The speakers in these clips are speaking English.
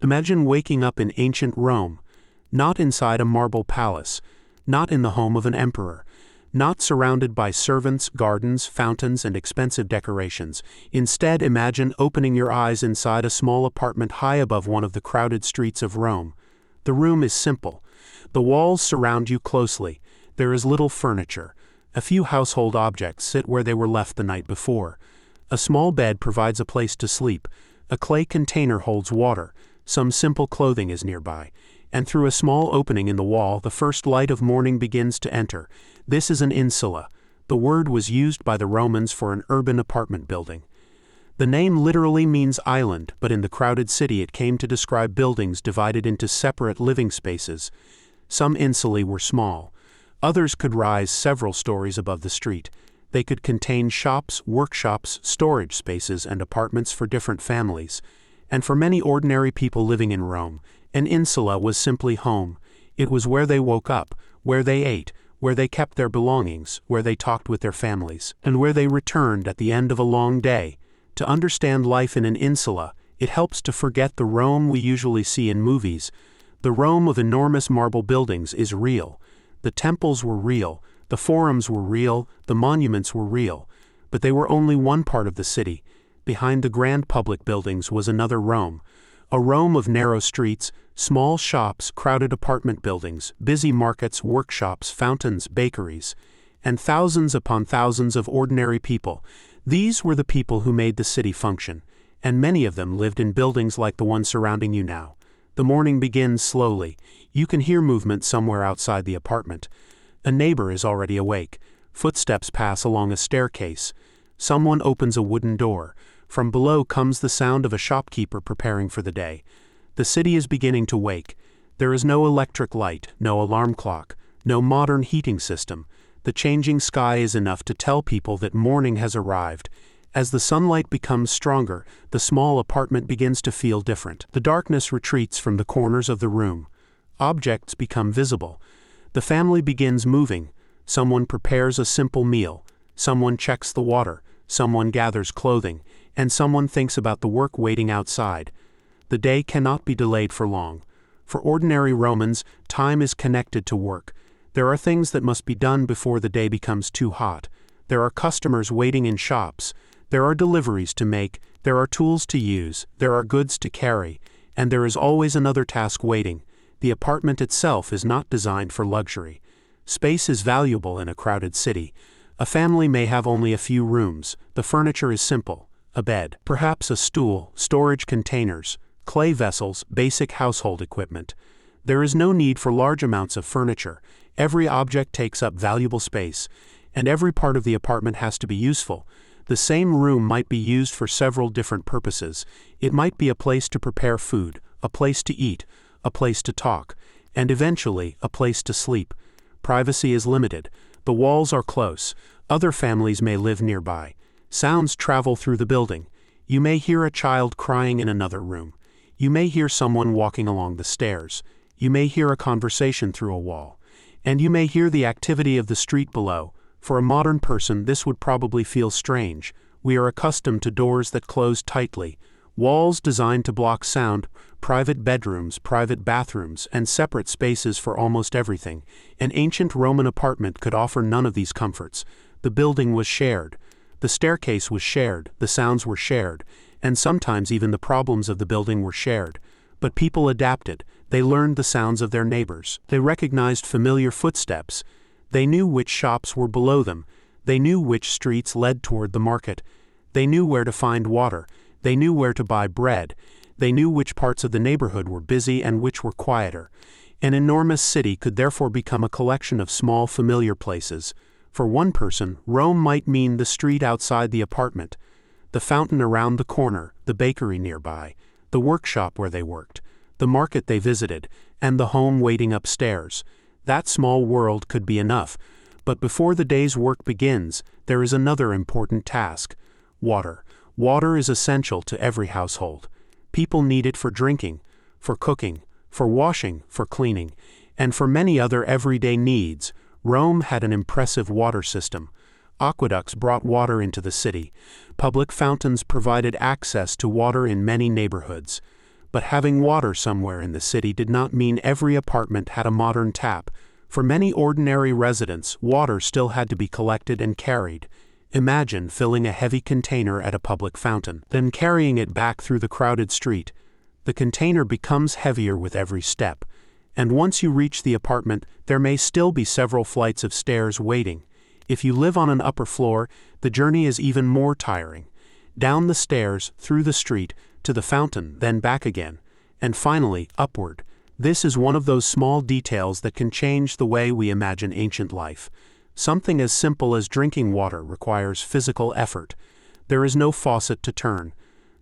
Imagine waking up in ancient Rome, not inside a marble palace, not in the home of an emperor, not surrounded by servants, gardens, fountains, and expensive decorations. Instead, imagine opening your eyes inside a small apartment high above one of the crowded streets of Rome. The room is simple. The walls surround you closely. There is little furniture. A few household objects sit where they were left the night before. A small bed provides a place to sleep. A clay container holds water. Some simple clothing is nearby. And through a small opening in the wall, the first light of morning begins to enter. This is an insula. The word was used by the Romans for an urban apartment building. The name literally means island, but in the crowded city it came to describe buildings divided into separate living spaces. Some insulae were small. Others could rise several stories above the street. They could contain shops, workshops, storage spaces, and apartments for different families. And for many ordinary people living in Rome, an insula was simply home. It was where they woke up, where they ate, where they kept their belongings, where they talked with their families, and where they returned at the end of a long day. To understand life in an insula, it helps to forget the Rome we usually see in movies. The Rome of enormous marble buildings is real. The temples were real, the forums were real, the monuments were real, but they were only one part of the city. Behind the grand public buildings was another Rome. A Rome of narrow streets, small shops, crowded apartment buildings, busy markets, workshops, fountains, bakeries, and thousands upon thousands of ordinary people. These were the people who made the city function, and many of them lived in buildings like the one surrounding you now. The morning begins slowly. You can hear movement somewhere outside the apartment. A neighbor is already awake. Footsteps pass along a staircase. Someone opens a wooden door. From below comes the sound of a shopkeeper preparing for the day. The city is beginning to wake. There is no electric light, no alarm clock, no modern heating system. The changing sky is enough to tell people that morning has arrived. As the sunlight becomes stronger, the small apartment begins to feel different. The darkness retreats from the corners of the room. Objects become visible. The family begins moving. Someone prepares a simple meal. Someone checks the water. Someone gathers clothing. And someone thinks about the work waiting outside. The day cannot be delayed for long. For ordinary Romans, time is connected to work. There are things that must be done before the day becomes too hot. There are customers waiting in shops. There are deliveries to make. There are tools to use. There are goods to carry. And there is always another task waiting. The apartment itself is not designed for luxury. Space is valuable in a crowded city. A family may have only a few rooms. The furniture is simple. A bed, perhaps a stool, storage containers, clay vessels, basic household equipment. There is no need for large amounts of furniture. Every object takes up valuable space, and every part of the apartment has to be useful. The same room might be used for several different purposes. It might be a place to prepare food, a place to eat, a place to talk, and eventually a place to sleep. Privacy is limited. The walls are close. Other families may live nearby. Sounds travel through the building. You may hear a child crying in another room. You may hear someone walking along the stairs. You may hear a conversation through a wall. And you may hear the activity of the street below. For a modern person, this would probably feel strange. We are accustomed to doors that close tightly, walls designed to block sound, private bedrooms, private bathrooms, and separate spaces for almost everything. An ancient Roman apartment could offer none of these comforts. The building was shared. The staircase was shared, the sounds were shared, and sometimes even the problems of the building were shared. But people adapted. They learned the sounds of their neighbors. They recognized familiar footsteps. They knew which shops were below them. They knew which streets led toward the market. They knew where to find water. They knew where to buy bread. They knew which parts of the neighborhood were busy and which were quieter. An enormous city could therefore become a collection of small familiar places. For one person, Rome might mean the street outside the apartment, the fountain around the corner, the bakery nearby, the workshop where they worked, the market they visited, and the home waiting upstairs. That small world could be enough, but before the day's work begins, there is another important task. Water. Water is essential to every household. People need it for drinking, for cooking, for washing, for cleaning, and for many other everyday needs. Rome had an impressive water system. Aqueducts brought water into the city. Public fountains provided access to water in many neighborhoods. But having water somewhere in the city did not mean every apartment had a modern tap. For many ordinary residents, water still had to be collected and carried. Imagine filling a heavy container at a public fountain, then carrying it back through the crowded street. The container becomes heavier with every step, and once you reach the apartment, there may still be several flights of stairs waiting. If you live on an upper floor, the journey is even more tiring. Down the stairs, through the street, to the fountain, then back again, and finally upward. This is one of those small details that can change the way we imagine ancient life. Something as simple as drinking water requires physical effort. There is no faucet to turn,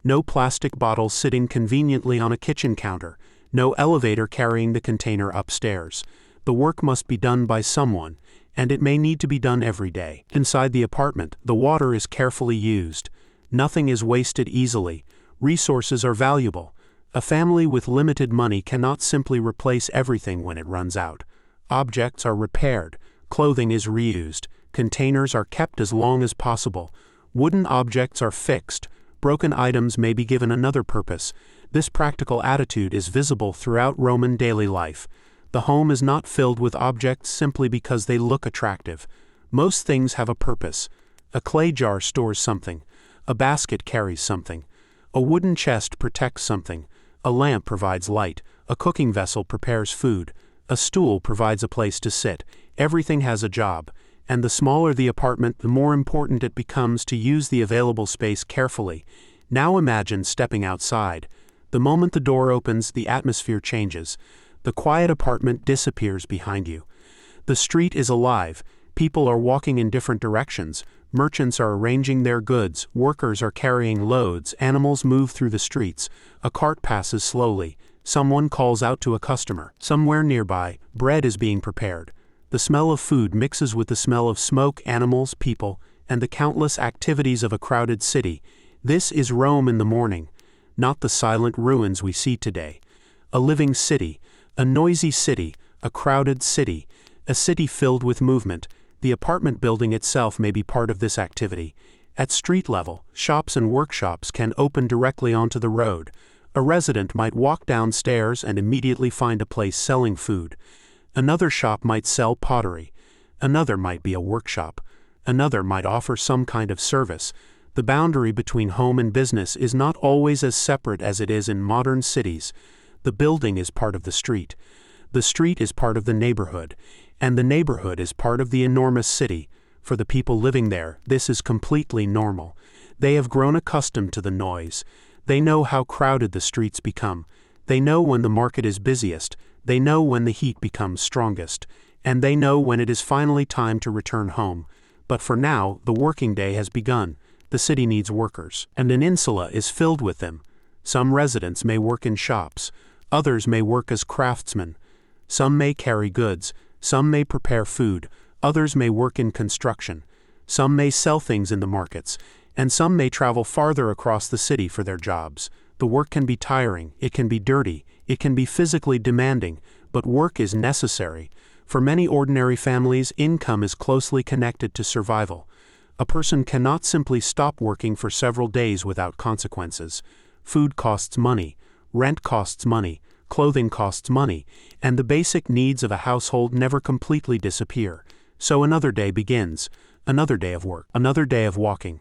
no plastic bottle sitting conveniently on a kitchen counter, no elevator carrying the container upstairs. The work must be done by someone, and it may need to be done every day. Inside the apartment, the water is carefully used. Nothing is wasted easily. Resources are valuable. A family with limited money cannot simply replace everything when it runs out. Objects are repaired. Clothing is reused. Containers are kept as long as possible. Wooden objects are fixed. Broken items may be given another purpose. This practical attitude is visible throughout Roman daily life. The home is not filled with objects simply because they look attractive. Most things have a purpose. A clay jar stores something. A basket carries something. A wooden chest protects something. A lamp provides light. A cooking vessel prepares food. A stool provides a place to sit. Everything has a job, and the smaller the apartment, the more important it becomes to use the available space carefully. Now imagine stepping outside. The moment the door opens, the atmosphere changes. The quiet apartment disappears behind you. The street is alive. People are walking in different directions. Merchants are arranging their goods. Workers are carrying loads. Animals move through the streets. A cart passes slowly. Someone calls out to a customer. Somewhere nearby, bread is being prepared. The smell of food mixes with the smell of smoke, animals, people, and the countless activities of a crowded city. This is Rome in the morning, not the silent ruins we see today. A living city, a noisy city, a crowded city, a city filled with movement. The apartment building itself may be part of this activity. At street level, shops and workshops can open directly onto the road. A resident might walk downstairs and immediately find a place selling food. Another shop might sell pottery. Another might be a workshop. Another might offer some kind of service. The boundary between home and business is not always as separate as it is in modern cities. The building is part of the street. The street is part of the neighborhood. And the neighborhood is part of the enormous city. For the people living there, this is completely normal. They have grown accustomed to the noise. They know how crowded the streets become. They know when the market is busiest. They know when the heat becomes strongest. And they know when it is finally time to return home. But for now, the working day has begun. The city needs workers, and an insula is filled with them. Some residents may work in shops. Others may work as craftsmen. Some may carry goods. Some may prepare food. Others may work in construction. Some may sell things in the markets. And some may travel farther across the city for their jobs. The work can be tiring. It can be dirty. It can be physically demanding, but work is necessary. For many ordinary families, income is closely connected to survival. A person cannot simply stop working for several days without consequences. Food costs money, rent costs money, clothing costs money, and the basic needs of a household never completely disappear. So another day begins, another day of work, another day of walking,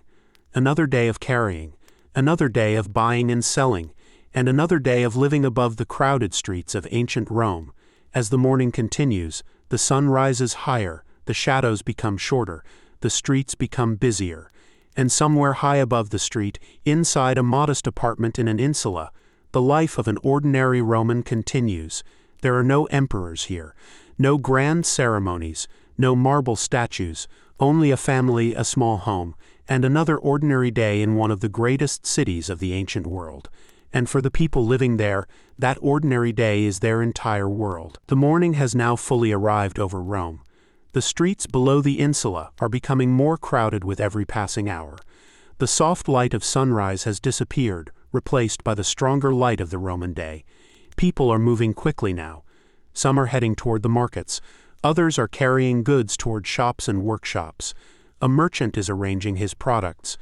another day of carrying, another day of buying and selling, and another day of living above the crowded streets of ancient Rome. As the morning continues, the sun rises higher, the shadows become shorter, the streets become busier, and somewhere high above the street, inside a modest apartment in an insula, the life of an ordinary Roman continues. There are no emperors here, no grand ceremonies, no marble statues, only a family, a small home, and another ordinary day in one of the greatest cities of the ancient world. And for the people living there, that ordinary day is their entire world. The morning has now fully arrived over Rome. The streets below the insula are becoming more crowded with every passing hour. The soft light of sunrise has disappeared, replaced by the stronger light of the Roman day. People are moving quickly now. Some are heading toward the markets. Others are carrying goods toward shops and workshops. A merchant is arranging his products.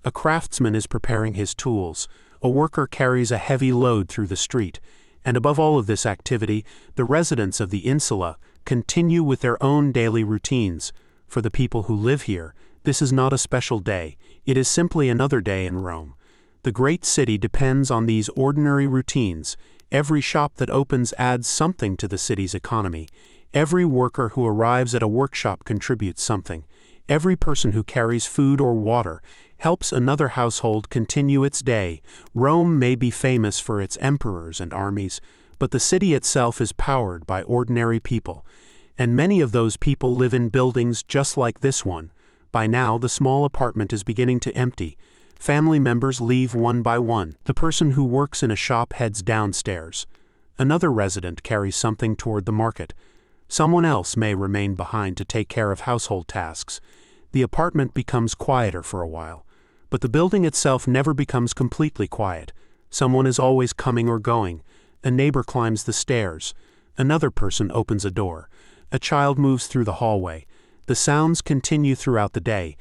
A craftsman is preparing his tools. A worker carries a heavy load through the street. And above all of this activity, the residents of the Insula continue with their own daily routines. For the people who live here, this is not a special day, it is simply another day in Rome. The great city depends on these ordinary routines. Every shop that opens adds something to the city's economy. Every worker who arrives at a workshop contributes something. Every person who carries food or water helps another household continue its day. Rome may be famous for its emperors and armies, but the city itself is powered by ordinary people. And many of those people live in buildings just like this one. By now, the small apartment is beginning to empty. Family members leave one by one. The person who works in a shop heads downstairs. Another resident carries something toward the market. Someone else may remain behind to take care of household tasks. The apartment becomes quieter for a while. But the building itself never becomes completely quiet. Someone is always coming or going. A neighbor climbs the stairs. Another person opens a door. A child moves through the hallway. The sounds continue throughout the day.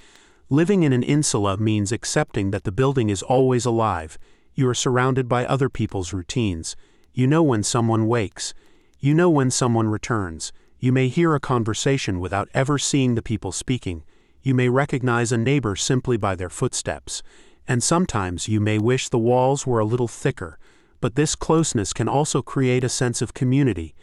Living in an insula means accepting that the building is always alive. You are surrounded by other people's routines. You know when someone wakes. You know when someone returns. You may hear a conversation without ever seeing the people speaking. You may recognize a neighbor simply by their footsteps. And sometimes you may wish the walls were a little thicker. But this closeness can also create a sense of community.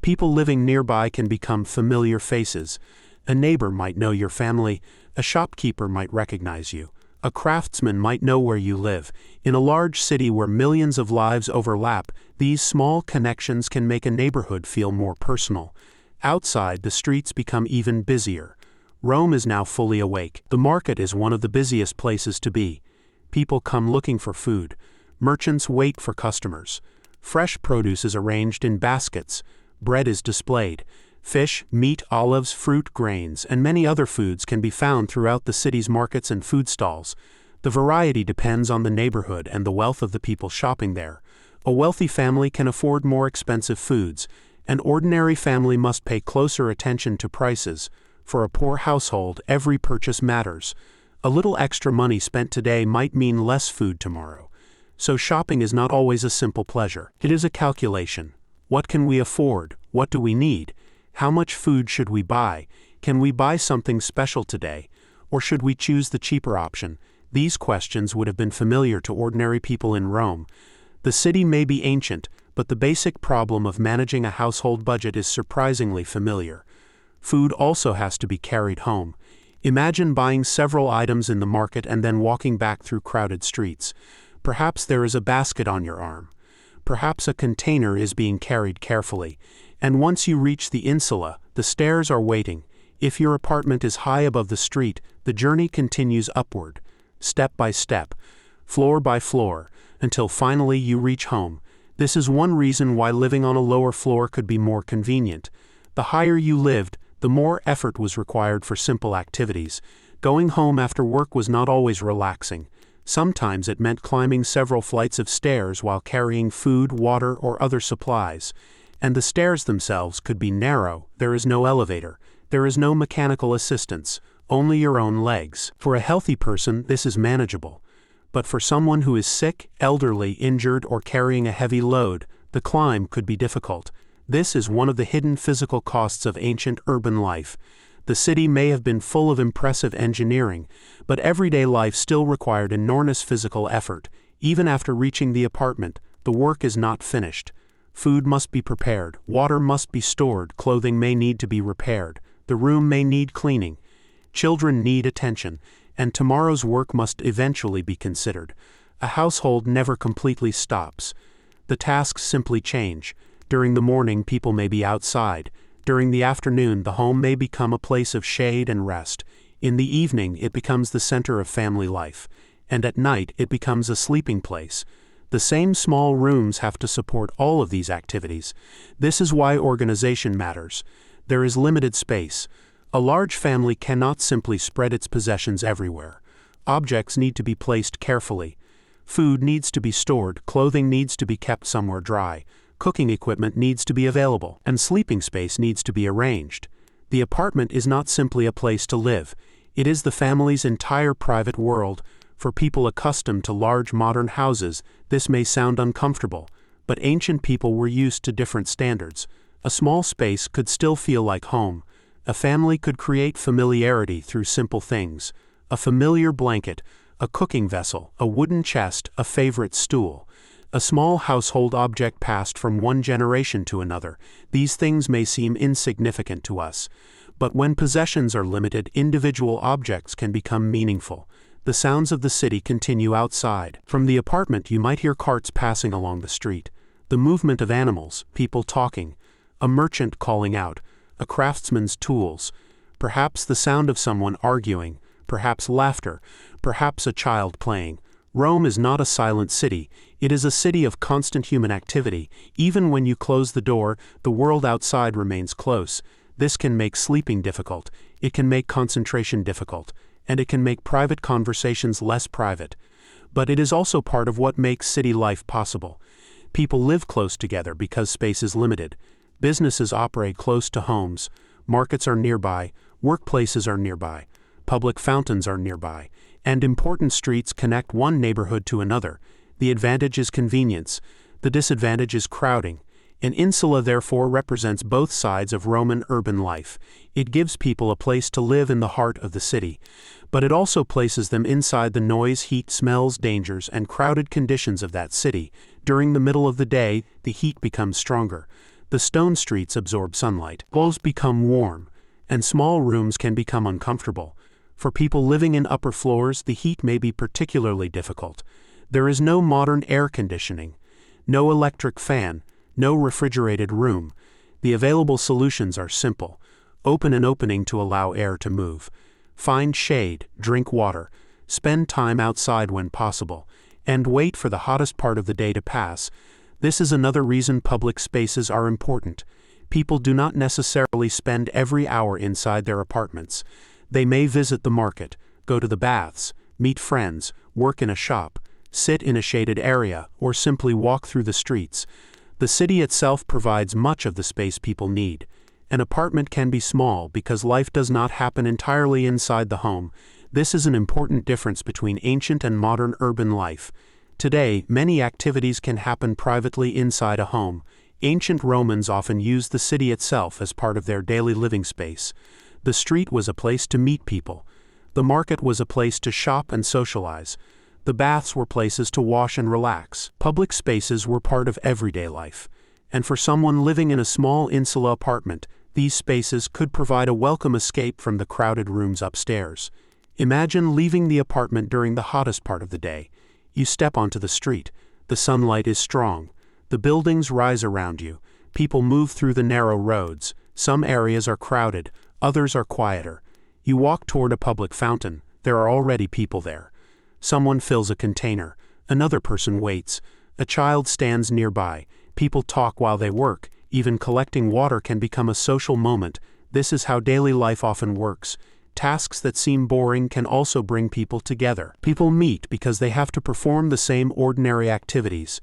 People living nearby can become familiar faces. A neighbor might know your family. A shopkeeper might recognize you. A craftsman might know where you live. In a large city where millions of lives overlap, these small connections can make a neighborhood feel more personal. Outside, the streets become even busier. Rome is now fully awake. The market is one of the busiest places to be. People come looking for food. Merchants wait for customers. Fresh produce is arranged in baskets. Bread is displayed. Fish, meat, olives, fruit, grains, and many other foods can be found throughout the city's markets and food stalls. The variety depends on the neighborhood and the wealth of the people shopping there. A wealthy family can afford more expensive foods. An ordinary family must pay closer attention to prices. For a poor household, every purchase matters. A little extra money spent today might mean less food tomorrow. So shopping is not always a simple pleasure. It is a calculation. What can we afford? What do we need? How much food should we buy? Can we buy something special today? Or should we choose the cheaper option? These questions would have been familiar to ordinary people in Rome. The city may be ancient, but the basic problem of managing a household budget is surprisingly familiar. Food also has to be carried home. Imagine buying several items in the market and then walking back through crowded streets. Perhaps there is a basket on your arm. Perhaps a container is being carried carefully. And once you reach the insula, the stairs are waiting. If your apartment is high above the street, the journey continues upward, step by step, floor by floor, until finally you reach home. This is one reason why living on a lower floor could be more convenient. The higher you lived, the more effort was required for simple activities. Going home after work was not always relaxing. Sometimes it meant climbing several flights of stairs while carrying food, water, or other supplies. And the stairs themselves could be narrow. There is no elevator. There is no mechanical assistance, only your own legs. For a healthy person, this is manageable. But for someone who is sick, elderly, injured, or carrying a heavy load, the climb could be difficult. This is one of the hidden physical costs of ancient urban life. The city may have been full of impressive engineering, but everyday life still required enormous physical effort. Even after reaching the apartment, the work is not finished. Food must be prepared, water must be stored, clothing may need to be repaired, the room may need cleaning. Children need attention, and tomorrow's work must eventually be considered. A household never completely stops. The tasks simply change. During the morning, people may be outside. During the afternoon, the home may become a place of shade and rest. In the evening, it becomes the center of family life. And at night, it becomes a sleeping place. The same small rooms have to support all of these activities. This is why organization matters. There is limited space. A large family cannot simply spread its possessions everywhere. Objects need to be placed carefully. Food needs to be stored, clothing needs to be kept somewhere dry, cooking equipment needs to be available, and sleeping space needs to be arranged. The apartment is not simply a place to live. It is the family's entire private world, For people accustomed to large modern houses, this may sound uncomfortable, but ancient people were used to different standards. A small space could still feel like home. A family could create familiarity through simple things. A familiar blanket, a cooking vessel, a wooden chest, a favorite stool. A small household object passed from one generation to another. These things may seem insignificant to us. But when possessions are limited, individual objects can become meaningful. The sounds of the city continue outside. From the apartment you might hear carts passing along the street, the movement of animals, people talking, a merchant calling out, a craftsman's tools, perhaps the sound of someone arguing, perhaps laughter, perhaps a child playing. Rome is not a silent city, it is a city of constant human activity. Even when you close the door, the world outside remains close. This can make sleeping difficult, it can make concentration difficult, and it can make private conversations less private. But it is also part of what makes city life possible. People live close together because space is limited. Businesses operate close to homes. Markets are nearby. Workplaces are nearby. Public fountains are nearby. And important streets connect one neighborhood to another. The advantage is convenience. The disadvantage is crowding. An insula therefore represents both sides of Roman urban life. It gives people a place to live in the heart of the city, but it also places them inside the noise, heat, smells, dangers, and crowded conditions of that city. During the middle of the day, the heat becomes stronger. The stone streets absorb sunlight. Walls become warm, and small rooms can become uncomfortable. For people living in upper floors, the heat may be particularly difficult. There is no modern air conditioning, no electric fan, no refrigerated room. The available solutions are simple. Open an opening to allow air to move. Find shade, drink water, spend time outside when possible, and wait for the hottest part of the day to pass. This is another reason public spaces are important. People do not necessarily spend every hour inside their apartments. They may visit the market, go to the baths, meet friends, work in a shop, sit in a shaded area, or simply walk through the streets. The city itself provides much of the space people need. An apartment can be small because life does not happen entirely inside the home. This is an important difference between ancient and modern urban life. Today, many activities can happen privately inside a home. Ancient Romans often used the city itself as part of their daily living space. The street was a place to meet people. The market was a place to shop and socialize. The baths were places to wash and relax. Public spaces were part of everyday life. And for someone living in a small insula apartment, these spaces could provide a welcome escape from the crowded rooms upstairs. Imagine leaving the apartment during the hottest part of the day. You step onto the street. The sunlight is strong. The buildings rise around you. People move through the narrow roads. Some areas are crowded, others are quieter. You walk toward a public fountain. There are already people there. Someone fills a container. Another person waits. A child stands nearby. People talk while they work. Even collecting water can become a social moment. This is how daily life often works. Tasks that seem boring can also bring people together. People meet because they have to perform the same ordinary activities.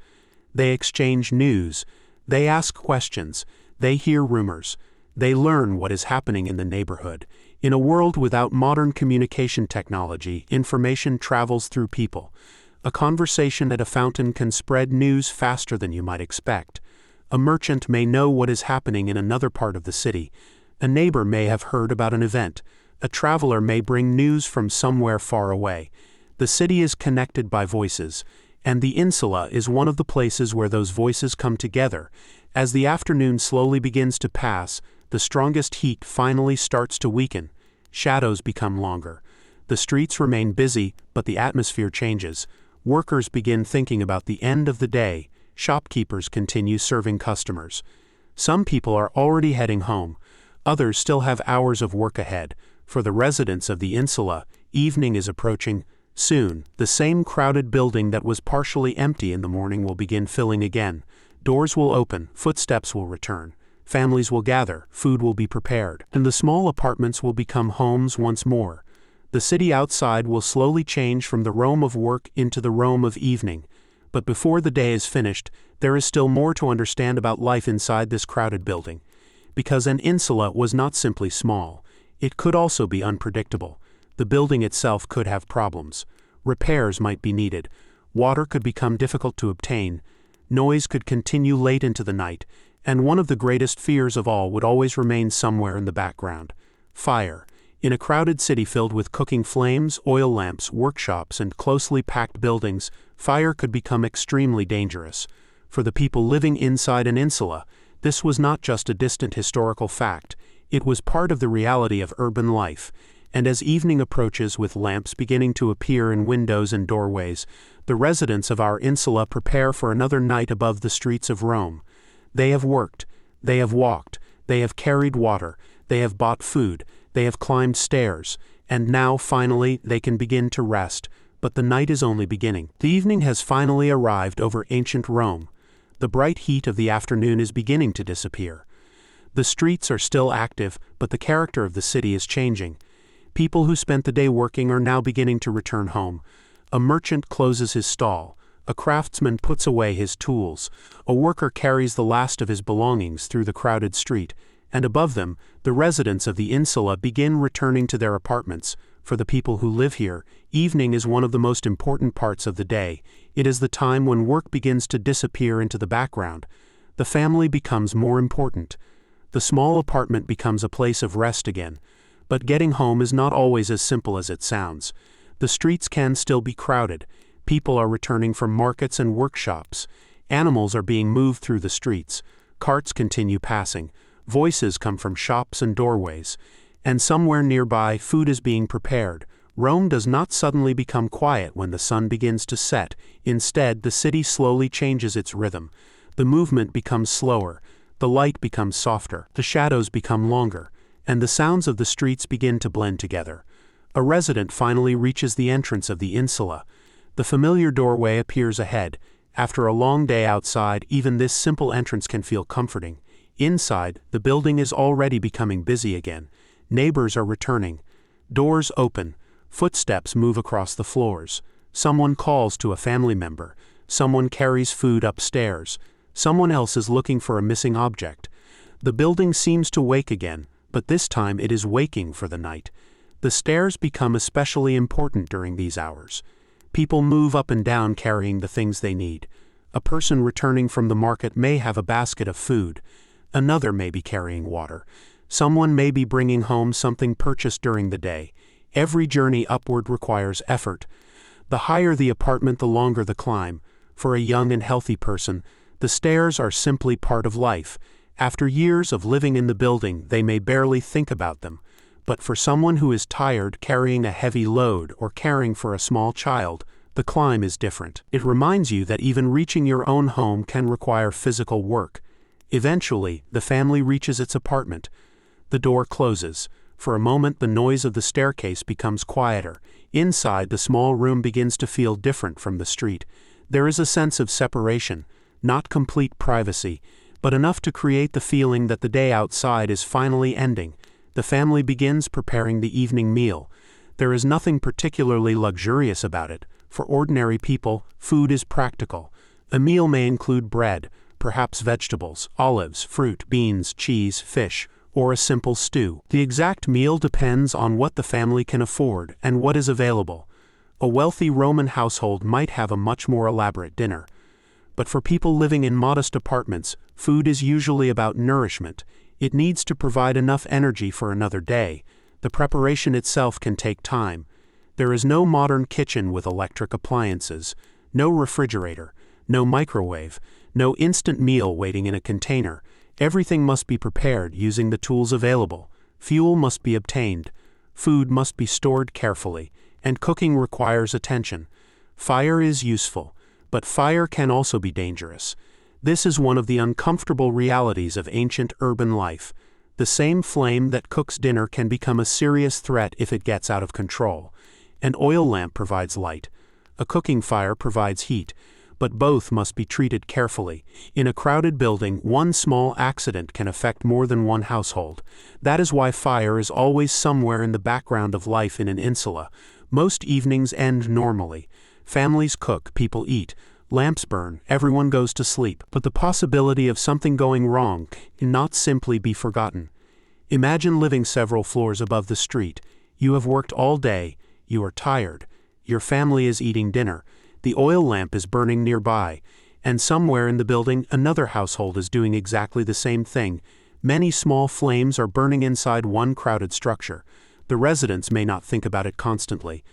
They exchange news. They ask questions. They hear rumors. They learn what is happening in the neighborhood. In a world without modern communication technology, information travels through people. A conversation at a fountain can spread news faster than you might expect. A merchant may know what is happening in another part of the city. A neighbor may have heard about an event. A traveler may bring news from somewhere far away. The city is connected by voices, and the insula is one of the places where those voices come together. As the afternoon slowly begins to pass, the strongest heat finally starts to weaken. Shadows become longer. The streets remain busy, but the atmosphere changes. Workers begin thinking about the end of the day. Shopkeepers continue serving customers. Some people are already heading home. Others still have hours of work ahead. For the residents of the insula, evening is approaching. Soon, the same crowded building that was partially empty in the morning will begin filling again. Doors will open, footsteps will return. Families will gather, food will be prepared, and the small apartments will become homes once more. The city outside will slowly change from the Rome of work into the Rome of evening. But before the day is finished, there is still more to understand about life inside this crowded building. Because an insula was not simply small, it could also be unpredictable. The building itself could have problems. Repairs might be needed. Water could become difficult to obtain. Noise could continue late into the night. And one of the greatest fears of all would always remain somewhere in the background: fire. In a crowded city filled with cooking flames, oil lamps, workshops, and closely packed buildings, fire could become extremely dangerous. For the people living inside an insula, this was not just a distant historical fact, it was part of the reality of urban life. And as evening approaches with lamps beginning to appear in windows and doorways, the residents of our insula prepare for another night above the streets of Rome. They have worked, they have walked, they have carried water, they have bought food, they have climbed stairs, and now, finally, they can begin to rest. But the night is only beginning. The evening has finally arrived over ancient Rome. The bright heat of the afternoon is beginning to disappear. The streets are still active, but the character of the city is changing. People who spent the day working are now beginning to return home. A merchant closes his stall. A craftsman puts away his tools. A worker carries the last of his belongings through the crowded street. And above them, the residents of the insula begin returning to their apartments. For the people who live here, evening is one of the most important parts of the day. It is the time when work begins to disappear into the background. The family becomes more important. The small apartment becomes a place of rest again. But getting home is not always as simple as it sounds. The streets can still be crowded. People are returning from markets and workshops. Animals are being moved through the streets. Carts continue passing. Voices come from shops and doorways. And somewhere nearby, food is being prepared. Rome does not suddenly become quiet when the sun begins to set. Instead, the city slowly changes its rhythm. The movement becomes slower. The light becomes softer. The shadows become longer. And the sounds of the streets begin to blend together. A resident finally reaches the entrance of the insula. The familiar doorway appears ahead. After a long day outside, even this simple entrance can feel comforting. Inside, the building is already becoming busy again. Neighbors are returning. Doors open. Footsteps move across the floors. Someone calls to a family member. Someone carries food upstairs. Someone else is looking for a missing object. The building seems to wake again, but this time it is waking for the night. The stairs become especially important during these hours. People move up and down carrying the things they need. A person returning from the market may have a basket of food. Another may be carrying water. Someone may be bringing home something purchased during the day. Every journey upward requires effort. The higher the apartment, the longer the climb. For a young and healthy person, the stairs are simply part of life. After years of living in the building, they may barely think about them. But for someone who is tired, carrying a heavy load, or caring for a small child, the climb is different. It reminds you that even reaching your own home can require physical work. Eventually, the family reaches its apartment. The door closes. For a moment, the noise of the staircase becomes quieter. Inside, the small room begins to feel different from the street. There is a sense of separation, not complete privacy, but enough to create the feeling that the day outside is finally ending. The family begins preparing the evening meal. There is nothing particularly luxurious about it. For ordinary people, food is practical. A meal may include bread, perhaps vegetables, olives, fruit, beans, cheese, fish, or a simple stew. The exact meal depends on what the family can afford and what is available. A wealthy Roman household might have a much more elaborate dinner. But for people living in modest apartments, food is usually about nourishment. It needs to provide enough energy for another day. The preparation itself can take time. There is no modern kitchen with electric appliances, no refrigerator, no microwave, no instant meal waiting in a container. Everything must be prepared using the tools available. Fuel must be obtained. Food must be stored carefully, and cooking requires attention. Fire is useful, but fire can also be dangerous. This is one of the uncomfortable realities of ancient urban life. The same flame that cooks dinner can become a serious threat if it gets out of control. An oil lamp provides light. A cooking fire provides heat, but both must be treated carefully. In a crowded building, one small accident can affect more than one household. That is why fire is always somewhere in the background of life in an insula. Most evenings end normally. Families cook, people eat, lamps burn, everyone goes to sleep. But the possibility of something going wrong cannot simply be forgotten. Imagine living several floors above the street. You have worked all day, you are tired, your family is eating dinner, the oil lamp is burning nearby, and somewhere in the building another household is doing exactly the same thing. Many small flames are burning inside one crowded structure. The residents may not think about it constantly,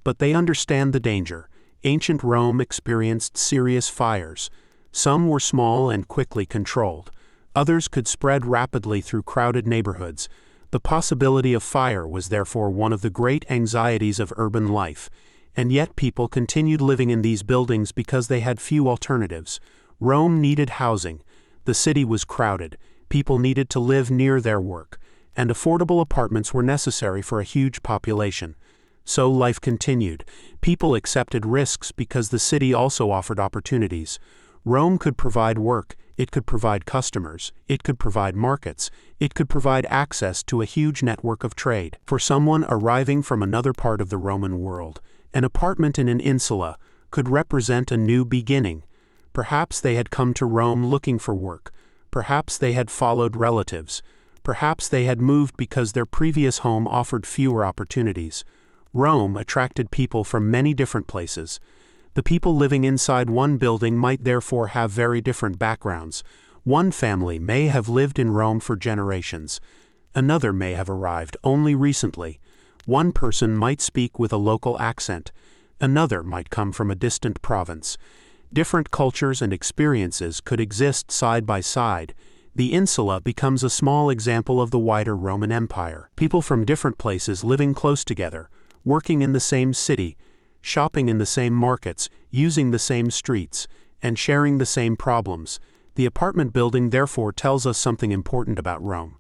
but they understand the danger. Ancient Rome experienced serious fires. Some were small and quickly controlled. Others could spread rapidly through crowded neighborhoods. The possibility of fire was therefore one of the great anxieties of urban life, and yet people continued living in these buildings because they had few alternatives. Rome needed housing. The city was crowded. People needed to live near their work, and affordable apartments were necessary for a huge population. So life continued. People accepted risks because the city also offered opportunities. Rome could provide work, it could provide customers, it could provide markets, it could provide access to a huge network of trade. For someone arriving from another part of the Roman world, an apartment in an insula could represent a new beginning. Perhaps they had come to Rome looking for work. Perhaps they had followed relatives. Perhaps they had moved because their previous home offered fewer opportunities. Rome attracted people from many different places. The people living inside one building might therefore have very different backgrounds. One family may have lived in Rome for generations. Another may have arrived only recently. One person might speak with a local accent. Another might come from a distant province. Different cultures and experiences could exist side by side. The insula becomes a small example of the wider Roman Empire. People from different places living close together, working in the same city, shopping in the same markets, using the same streets, and sharing the same problems. The apartment building therefore tells us something important about Rome.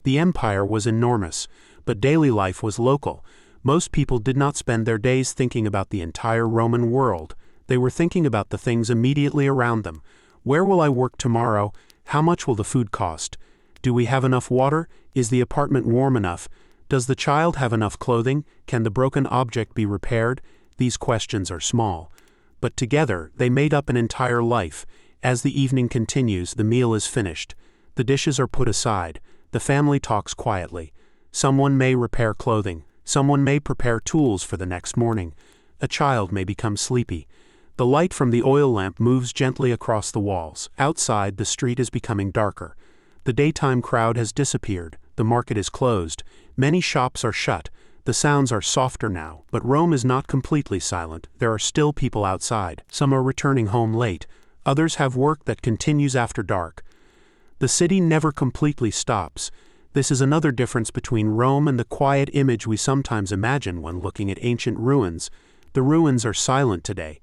The empire was enormous, but daily life was local. Most people did not spend their days thinking about the entire Roman world. They were thinking about the things immediately around them. Where will I work tomorrow? How much will the food cost? Do we have enough water? Is the apartment warm enough? Does the child have enough clothing? Can the broken object be repaired? These questions are small, but together they made up an entire life. As the evening continues, the meal is finished. The dishes are put aside. The family talks quietly. Someone may repair clothing. Someone may prepare tools for the next morning. A child may become sleepy. The light from the oil lamp moves gently across the walls. Outside, the street is becoming darker. The daytime crowd has disappeared. The market is closed. Many shops are shut. The sounds are softer now, but Rome is not completely silent. There are still people outside. Some are returning home late. Others have work that continues after dark. The city never completely stops. This is another difference between Rome and the quiet image we sometimes imagine when looking at ancient ruins. The ruins are silent today,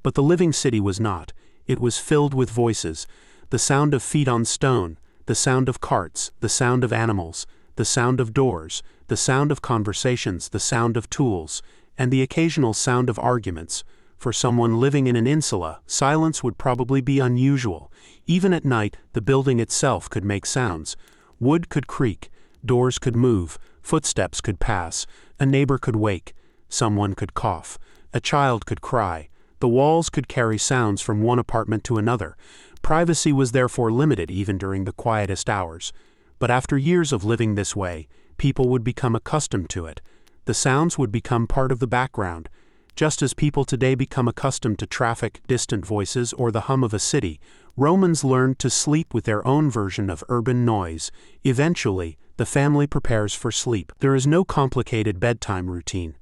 but the living city was not. It was filled with voices. The sound of feet on stone, the sound of carts, the sound of animals, the sound of doors, the sound of conversations, the sound of tools, and the occasional sound of arguments. For someone living in an insula, silence would probably be unusual. Even at night, the building itself could make sounds. Wood could creak, doors could move, footsteps could pass, a neighbor could wake, someone could cough, a child could cry. The walls could carry sounds from one apartment to another. Privacy was therefore limited even during the quietest hours. But after years of living this way, people would become accustomed to it. The sounds would become part of the background. Just as people today become accustomed to traffic, distant voices, or the hum of a city, Romans learned to sleep with their own version of urban noise. Eventually, the family prepares for sleep. There is no complicated bedtime routine.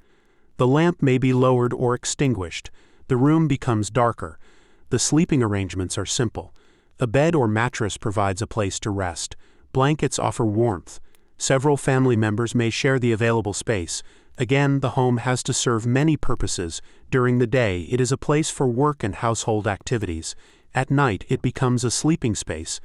The lamp may be lowered or extinguished. The room becomes darker. The sleeping arrangements are simple. A bed or mattress provides a place to rest. Blankets offer warmth. Several family members may share the available space. Again, the home has to serve many purposes. During the day, it is a place for work and household activities. At night, it becomes a sleeping space.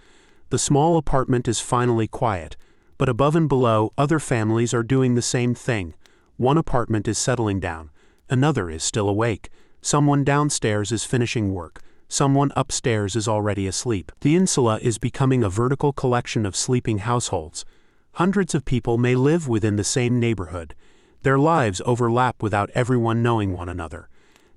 The small apartment is finally quiet, but above and below, other families are doing the same thing. One apartment is settling down. Another is still awake. Someone downstairs is finishing work. Someone upstairs is already asleep. The insula is becoming a vertical collection of sleeping households. Hundreds of people may live within the same neighborhood. Their lives overlap without everyone knowing one another.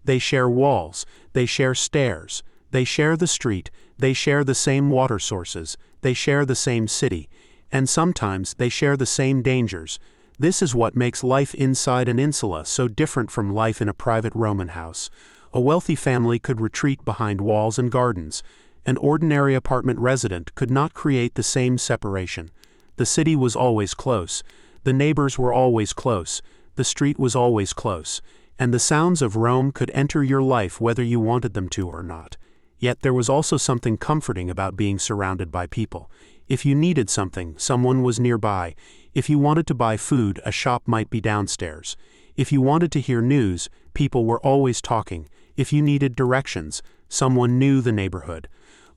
They share walls, they share stairs, they share the street, they share the same water sources, they share the same city, and sometimes they share the same dangers. This is what makes life inside an insula so different from life in a private Roman house. A wealthy family could retreat behind walls and gardens. An ordinary apartment resident could not create the same separation. The city was always close. The neighbors were always close. The street was always close. And the sounds of Rome could enter your life whether you wanted them to or not. Yet there was also something comforting about being surrounded by people. If you needed something, someone was nearby. If you wanted to buy food, a shop might be downstairs. If you wanted to hear news, people were always talking. If you needed directions, someone knew the neighborhood.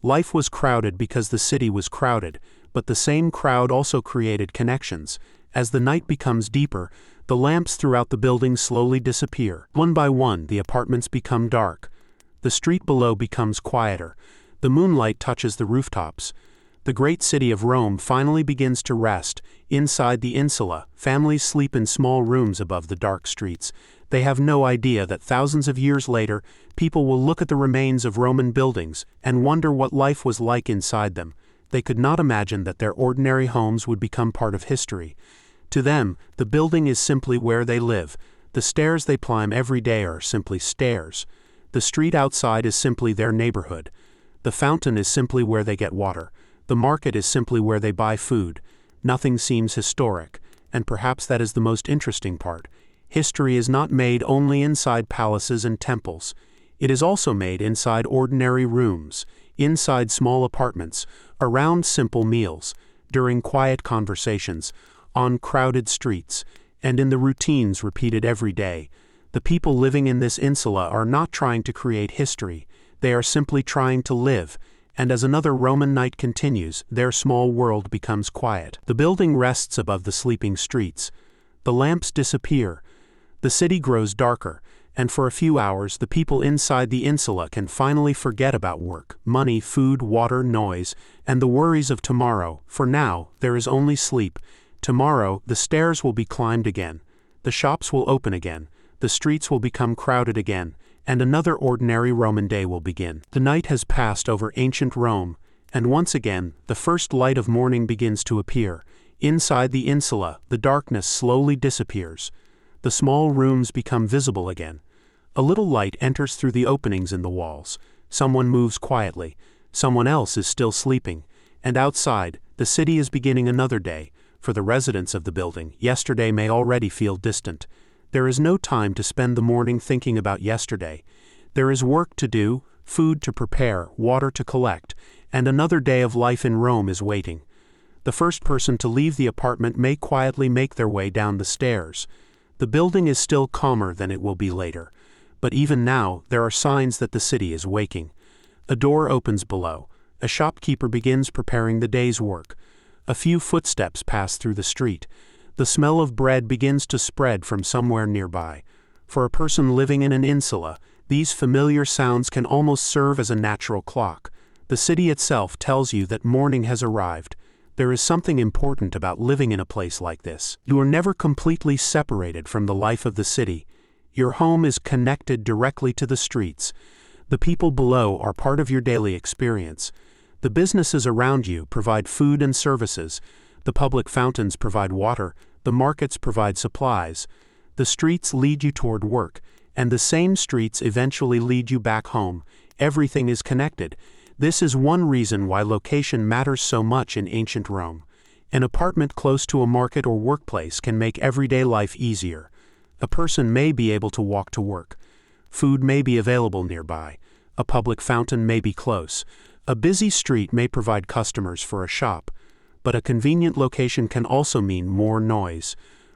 Life was crowded because the city was crowded, but the same crowd also created connections. As the night becomes deeper, the lamps throughout the building slowly disappear. One by one, the apartments become dark. The street below becomes quieter. The moonlight touches the rooftops. The great city of Rome finally begins to rest. Inside the insula, families sleep in small rooms above the dark streets. They have no idea that thousands of years later, people will look at the remains of Roman buildings and wonder what life was like inside them. They could not imagine that their ordinary homes would become part of history. To them, the building is simply where they live. The stairs they climb every day are simply stairs. The street outside is simply their neighborhood. The fountain is simply where they get water. The market is simply where they buy food. Nothing seems historic, and perhaps that is the most interesting part. History is not made only inside palaces and temples. It is also made inside ordinary rooms, inside small apartments, around simple meals, during quiet conversations, on crowded streets, and in the routines repeated every day. The people living in this insula are not trying to create history. They are simply trying to live. And as another Roman night continues, their small world becomes quiet. The building rests above the sleeping streets. The lamps disappear. The city grows darker, and for a few hours the people inside the insula can finally forget about work, money, food, water, noise, and the worries of tomorrow. For now, there is only sleep. Tomorrow, the stairs will be climbed again. The shops will open again. The streets will become crowded again, and another ordinary Roman day will begin. The night has passed over ancient Rome, and once again, the first light of morning begins to appear. Inside the insula, the darkness slowly disappears. The small rooms become visible again. A little light enters through the openings in the walls. Someone moves quietly. Someone else is still sleeping. And outside, the city is beginning another day. For the residents of the building, yesterday may already feel distant. There is no time to spend the morning thinking about yesterday. There is work to do, food to prepare, water to collect, and another day of life in Rome is waiting. The first person to leave the apartment may quietly make their way down the stairs. The building is still calmer than it will be later. But even now, there are signs that the city is waking. A door opens below. A shopkeeper begins preparing the day's work. A few footsteps pass through the street. The smell of bread begins to spread from somewhere nearby. For a person living in an insula, these familiar sounds can almost serve as a natural clock. The city itself tells you that morning has arrived. There is something important about living in a place like this. You are never completely separated from the life of the city. Your home is connected directly to the streets. The people below are part of your daily experience. The businesses around you provide food and services. The public fountains provide water. The markets provide supplies. The streets lead you toward work, and the same streets eventually lead you back home. Everything is connected. This is one reason why location matters so much in ancient Rome. An apartment close to a market or workplace can make everyday life easier. A person may be able to walk to work. Food may be available nearby. A public fountain may be close. A busy street may provide customers for a shop. But a convenient location can also mean more noise,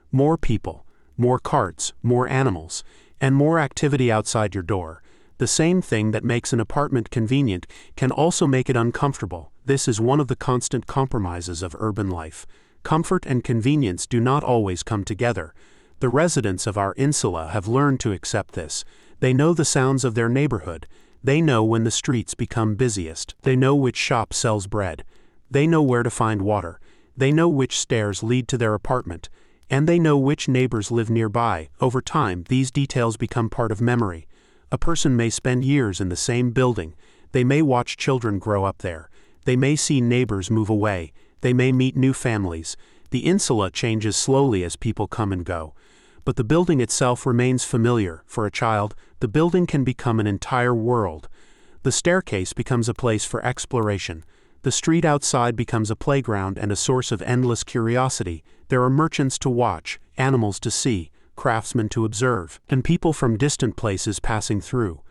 more people, more carts, more animals, and more activity outside your door. The same thing that makes an apartment convenient can also make it uncomfortable. This is one of the constant compromises of urban life. Comfort and convenience do not always come together. The residents of our insula have learned to accept this. They know the sounds of their neighborhood. They know when the streets become busiest. They know which shop sells bread. They know where to find water. They know which stairs lead to their apartment. And they know which neighbors live nearby. Over time, these details become part of memory. A person may spend years in the same building. They may watch children grow up there. They may see neighbors move away. They may meet new families. The insula changes slowly as people come and go, but the building itself remains familiar. For a child, the building can become an entire world. The staircase becomes a place for exploration. The street outside becomes a playground and a source of endless curiosity. There are merchants to watch, animals to see, craftsmen to observe, and people from distant places passing through.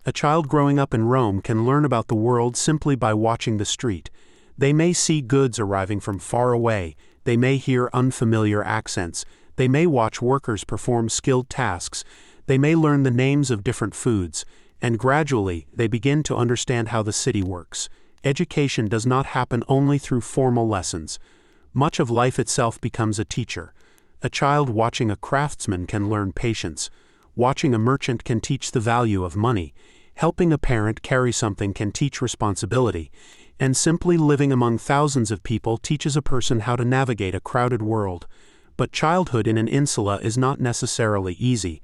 A child growing up in Rome can learn about the world simply by watching the street. They may see goods arriving from far away. They may hear unfamiliar accents. They may watch workers perform skilled tasks. They may learn the names of different foods. And gradually, they begin to understand how the city works. Education does not happen only through formal lessons. Much of life itself becomes a teacher. A child watching a craftsman can learn patience. Watching a merchant can teach the value of money. Helping a parent carry something can teach responsibility. And simply living among thousands of people teaches a person how to navigate a crowded world. But childhood in an insula is not necessarily easy.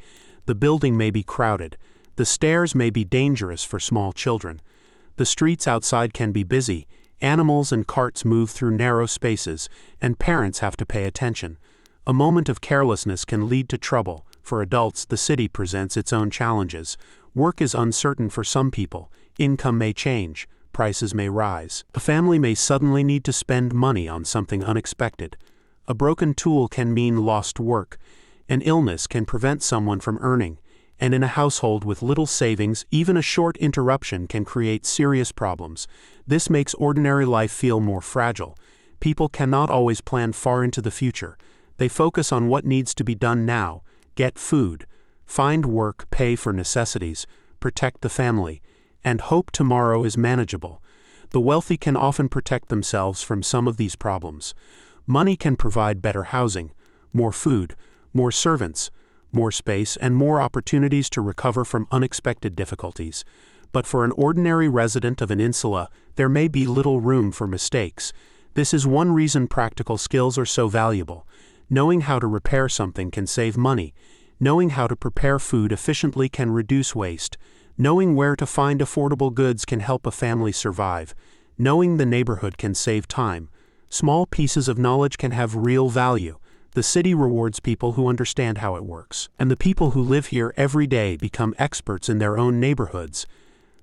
The building may be crowded. The stairs may be dangerous for small children. The streets outside can be busy. Animals and carts move through narrow spaces, and parents have to pay attention. A moment of carelessness can lead to trouble. For adults, the city presents its own challenges. Work is uncertain for some people. Income may change. Prices may rise. A family may suddenly need to spend money on something unexpected. A broken tool can mean lost work. An illness can prevent someone from earning. And in a household with little savings, even a short interruption can create serious problems. This makes ordinary life feel more fragile. People cannot always plan far into the future. They focus on what needs to be done now: get food, find work, pay for necessities, protect the family, and hope tomorrow is manageable. The wealthy can often protect themselves from some of these problems. Money can provide better housing, more food, more servants, more space, and more opportunities to recover from unexpected difficulties. But for an ordinary resident of an insula, there may be little room for mistakes. This is one reason practical skills are so valuable. Knowing how to repair something can save money. Knowing how to prepare food efficiently can reduce waste. Knowing where to find affordable goods can help a family survive. Knowing the neighborhood can save time. Small pieces of knowledge can have real value. The city rewards people who understand how it works, and the people who live here every day become experts in their own neighborhoods.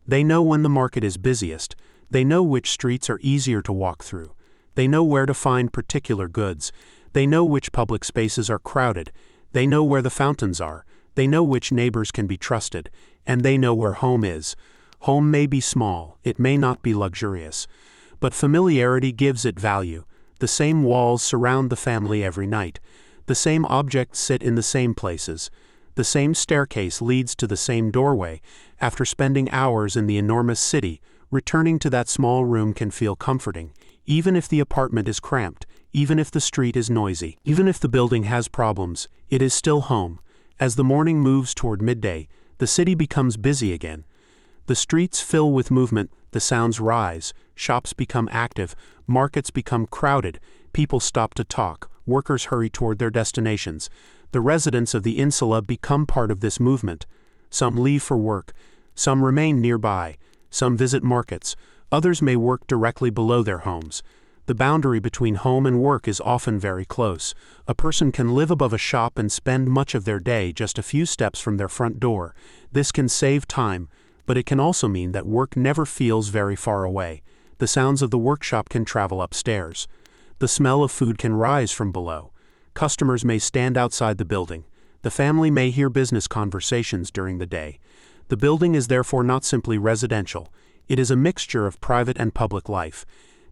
They know when the market is busiest. They know which streets are easier to walk through. They know where to find particular goods. They know which public spaces are crowded. They know where the fountains are. They know which neighbors can be trusted. And they know where home is. Home may be small. It may not be luxurious. But familiarity gives it value. The same walls surround the family every night. The same objects sit in the same places. The same staircase leads to the same doorway. After spending hours in the enormous city, returning to that small room can feel comforting, even if the apartment is cramped, even if the street is noisy, even if the building has problems, it is still home. As the morning moves toward midday, the city becomes busy again. The streets fill with movement, the sounds rise, shops become active, markets become crowded, people stop to talk, workers hurry toward their destinations. The residents of the insula become part of this movement. Some leave for work, some remain nearby, some visit markets, others may work directly below their homes. The boundary between home and work is often very close. A person can live above a shop and spend much of their day just a few steps from their front door. This can save time, but it can also mean that work never feels very far away. The sounds of the workshop can travel upstairs. The smell of food can rise from below. Customers may stand outside the building. The family may hear business conversations during the day. The building is therefore not simply residential. It is a mixture of private and public life.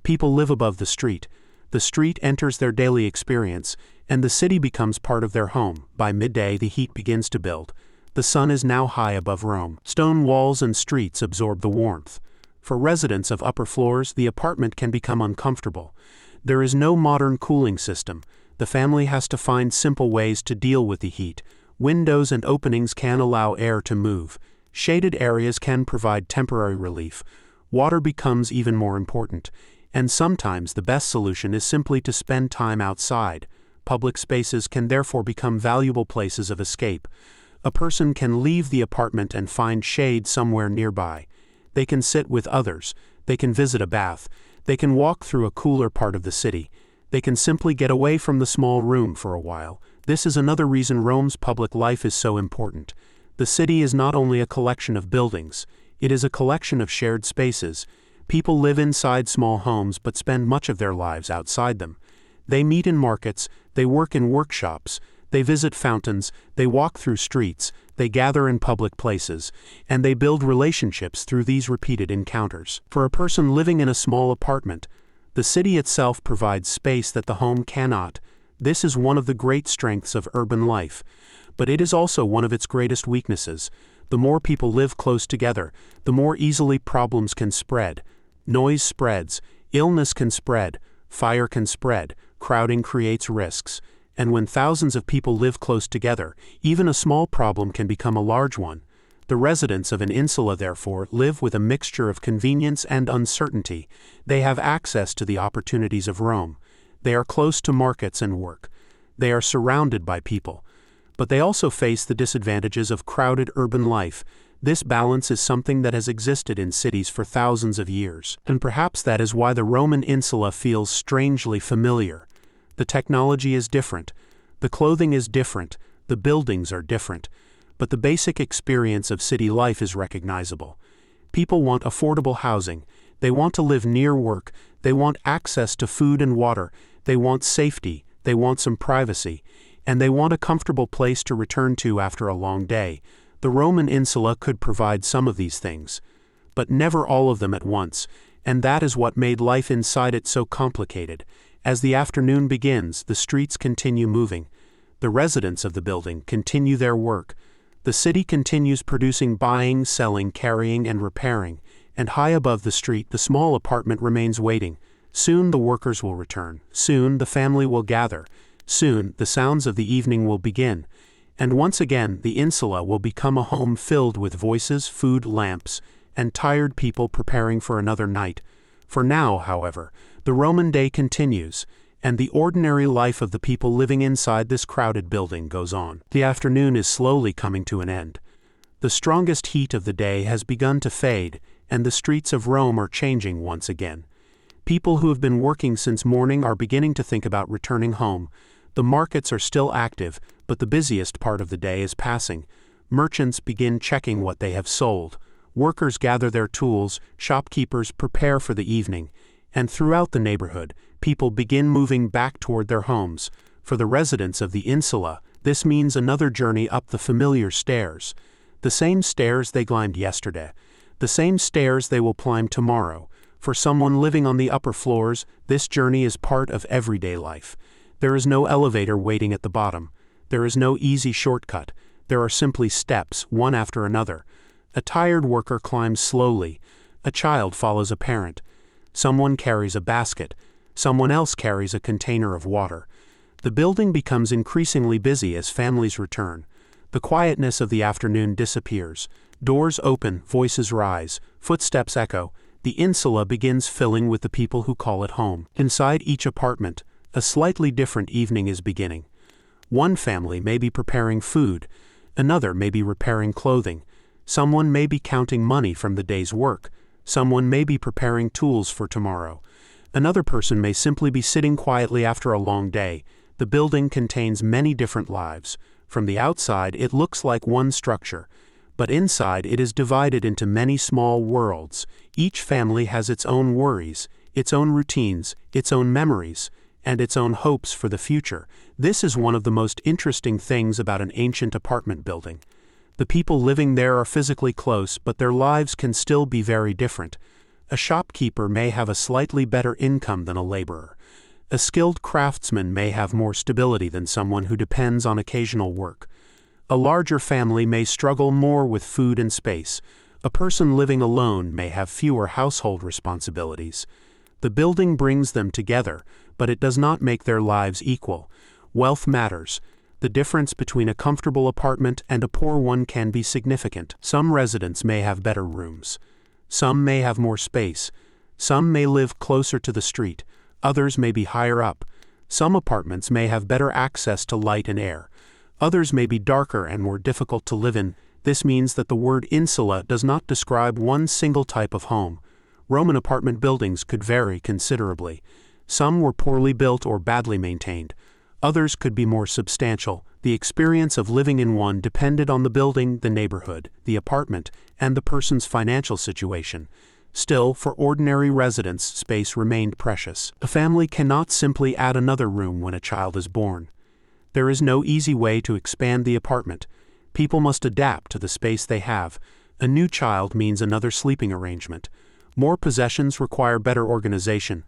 People live above the street. The street enters their daily experience, and the city becomes part of their home. By midday, the heat begins to build. The sun is now high above Rome. Stone walls and streets absorb the warmth. For residents of upper floors, the apartment can become uncomfortable. There is no modern cooling system. The family has to find simple ways to deal with the heat. Windows and openings can allow air to move. Shaded areas can provide temporary relief. Water becomes even more important. And sometimes the best solution is simply to spend time outside. Public spaces can therefore become valuable places of escape. A person can leave the apartment and find shade somewhere nearby. They can sit with others. They can visit a bath. They can walk through a cooler part of the city. They can simply get away from the small room for a while. This is another reason Rome's public life is so important. The city is not only a collection of buildings, it is a collection of shared spaces. People live inside small homes but spend much of their lives outside them. They meet in markets, they work in workshops, they visit fountains, they walk through streets, they gather in public places, and they build relationships through these repeated encounters. For a person living in a small apartment, the city itself provides space that the home cannot. This is one of the great strengths of urban life, but it is also one of its greatest weaknesses. The more people live close together, the more easily problems can spread. Noise spreads, illness can spread, fire can spread, crowding creates risks, and when thousands of people live close together, even a small problem can become a large one. The residents of an insula, therefore, live with a mixture of convenience and uncertainty. They have access to the opportunities of Rome. They are close to markets and work. They are surrounded by people. But they also face the disadvantages of crowded urban life. This balance is something that has existed in cities for thousands of years, and perhaps that is why the Roman insula feels strangely familiar. The technology is different, the clothing is different, the buildings are different, but the basic experience of city life is recognizable. People want affordable housing, they want to live near work, they want access to food and water, they want safety, they want some privacy, and they want a comfortable place to return to after a long day. The Roman insula could provide some of these things, but never all of them at once, and that is what made life inside it so complicated. As the afternoon begins, the streets continue moving. The residents of the building continue their work. The city continues producing, buying, selling, carrying, and repairing, and high above the street the small apartment remains waiting. Soon the workers will return. Soon the family will gather. Soon the sounds of the evening will begin. And once again the insula will become a home filled with voices, food, lamps, and tired people preparing for another night. For now, however, the Roman day continues, and the ordinary life of the people living inside this crowded building goes on. The afternoon is slowly coming to an end. The strongest heat of the day has begun to fade, and the streets of Rome are changing once again. People who have been working since morning are beginning to think about returning home. The markets are still active, but the busiest part of the day is passing. Merchants begin checking what they have sold. Workers gather their tools, shopkeepers prepare for the evening, and throughout the neighborhood, people begin moving back toward their homes. For the residents of the insula, this means another journey up the familiar stairs. The same stairs they climbed yesterday. The same stairs they will climb tomorrow. For someone living on the upper floors, this journey is part of everyday life. There is no elevator waiting at the bottom. There is no easy shortcut. There are simply steps, one after another. A tired worker climbs slowly. A child follows a parent. Someone carries a basket. Someone else carries a container of water. The building becomes increasingly busy as families return. The quietness of the afternoon disappears. Doors open, voices rise, footsteps echo. The insula begins filling with the people who call it home. Inside each apartment, a slightly different evening is beginning. One family may be preparing food. Another may be repairing clothing. Someone may be counting money from the day's work. Someone may be preparing tools for tomorrow. Another person may simply be sitting quietly after a long day. The building contains many different lives. From the outside, it looks like one structure, but inside it is divided into many small worlds. Each family has its own worries, its own routines, its own memories, and its own hopes for the future. This is one of the most interesting things about an ancient apartment building. The people living there are physically close, but their lives can still be very different. A shopkeeper may have a slightly better income than a laborer. A skilled craftsman may have more stability than someone who depends on occasional work. A larger family may struggle more with food and space. A person living alone may have fewer household responsibilities. The building brings them together, but it does not make their lives equal. Wealth matters. The difference between a comfortable apartment and a poor one can be significant. Some residents may have better rooms. Some may have more space. Some may live closer to the street. Others may be higher up. Some apartments may have better access to light and air. Others may be darker and more difficult to live in. This means that the word insula does not describe one single type of home. Roman apartment buildings could vary considerably. Some were poorly built or badly maintained. Others could be more substantial. The experience of living in one depended on the building, the neighborhood, the apartment, and the person's financial situation. Still, for ordinary residents, space remained precious. A family cannot simply add another room when a child is born. There is no easy way to expand the apartment. People must adapt to the space they have. A new child means another sleeping arrangement. More possessions require better organization.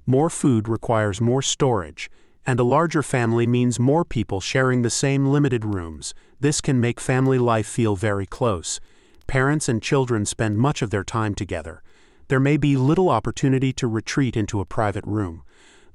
More food requires more storage. And a larger family means more people sharing the same limited rooms. This can make family life feel very close. Parents and children spend much of their time together. There may be little opportunity to retreat into a private room.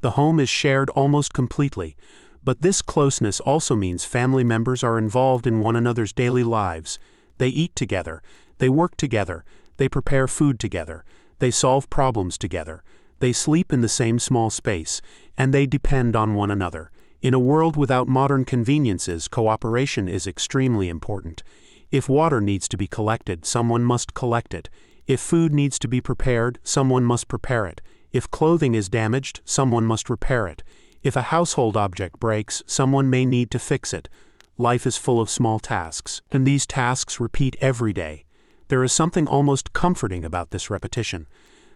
The home is shared almost completely. But this closeness also means family members are involved in one another's daily lives. They eat together. They work together. They prepare food together. They solve problems together. They sleep in the same small space, and they depend on one another. In a world without modern conveniences, cooperation is extremely important. If water needs to be collected, someone must collect it. If food needs to be prepared, someone must prepare it. If clothing is damaged, someone must repair it. If a household object breaks, someone may need to fix it. Life is full of small tasks, and these tasks repeat every day. There is something almost comforting about this repetition.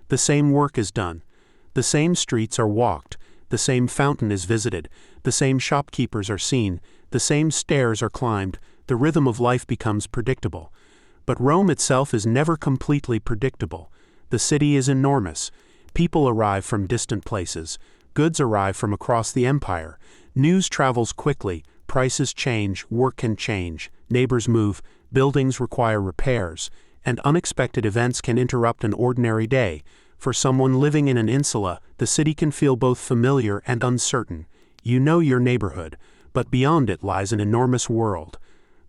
The same work is done. The same streets are walked. The same fountain is visited. The same shopkeepers are seen. The same stairs are climbed. The rhythm of life becomes predictable. But Rome itself is never completely predictable. The city is enormous. People arrive from distant places. Goods arrive from across the empire. News travels quickly. Prices change. Work can change. Neighbors move. Buildings require repairs. And unexpected events can interrupt an ordinary day. For someone living in an insula, the city can feel both familiar and uncertain. You know your neighborhood, but beyond it lies an enormous world.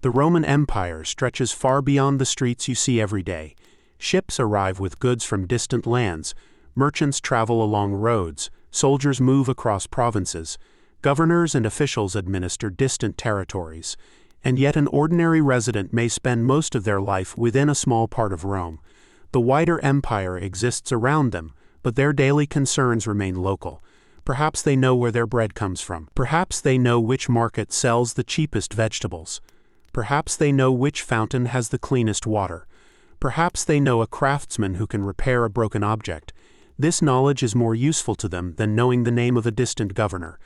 The Roman Empire stretches far beyond the streets you see every day. Ships arrive with goods from distant lands. Merchants travel along roads. Soldiers move across provinces. Governors and officials administer distant territories. And yet an ordinary resident may spend most of their life within a small part of Rome. The wider empire exists around them, but their daily concerns remain local. Perhaps they know where their bread comes from. Perhaps they know which market sells the cheapest vegetables. Perhaps they know which fountain has the cleanest water. Perhaps they know a craftsman who can repair a broken object. This knowledge is more useful to them than knowing the name of a distant governor.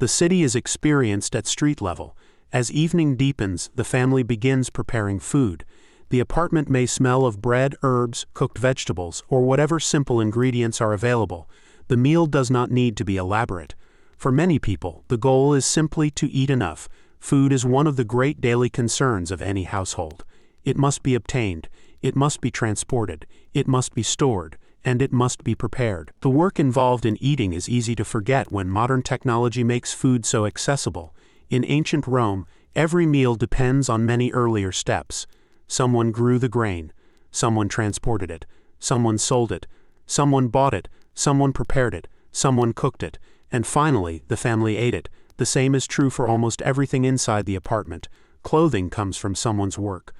The city is experienced at street level. As evening deepens, the family begins preparing food. The apartment may smell of bread, herbs, cooked vegetables, or whatever simple ingredients are available. The meal does not need to be elaborate. For many people, the goal is simply to eat enough. Food is one of the great daily concerns of any household. It must be obtained, it must be transported, it must be stored, and it must be prepared. The work involved in eating is easy to forget when modern technology makes food so accessible. In ancient Rome, every meal depends on many earlier steps. Someone grew the grain, someone transported it, someone sold it, someone bought it, someone prepared it, someone cooked it, and finally, the family ate it. The same is true for almost everything inside the apartment. Clothing comes from someone's work.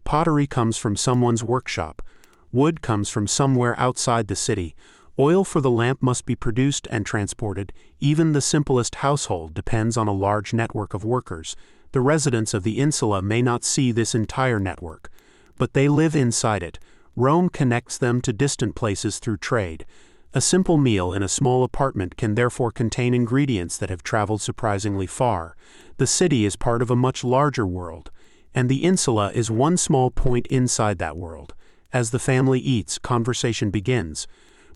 Pottery comes from someone's workshop. Wood comes from somewhere outside the city. Oil for the lamp must be produced and transported. Even the simplest household depends on a large network of workers. The residents of the insula may not see this entire network, but they live inside it. Rome connects them to distant places through trade. A simple meal in a small apartment can therefore contain ingredients that have traveled surprisingly far. The city is part of a much larger world, and the insula is one small point inside that world. As the family eats, conversation begins.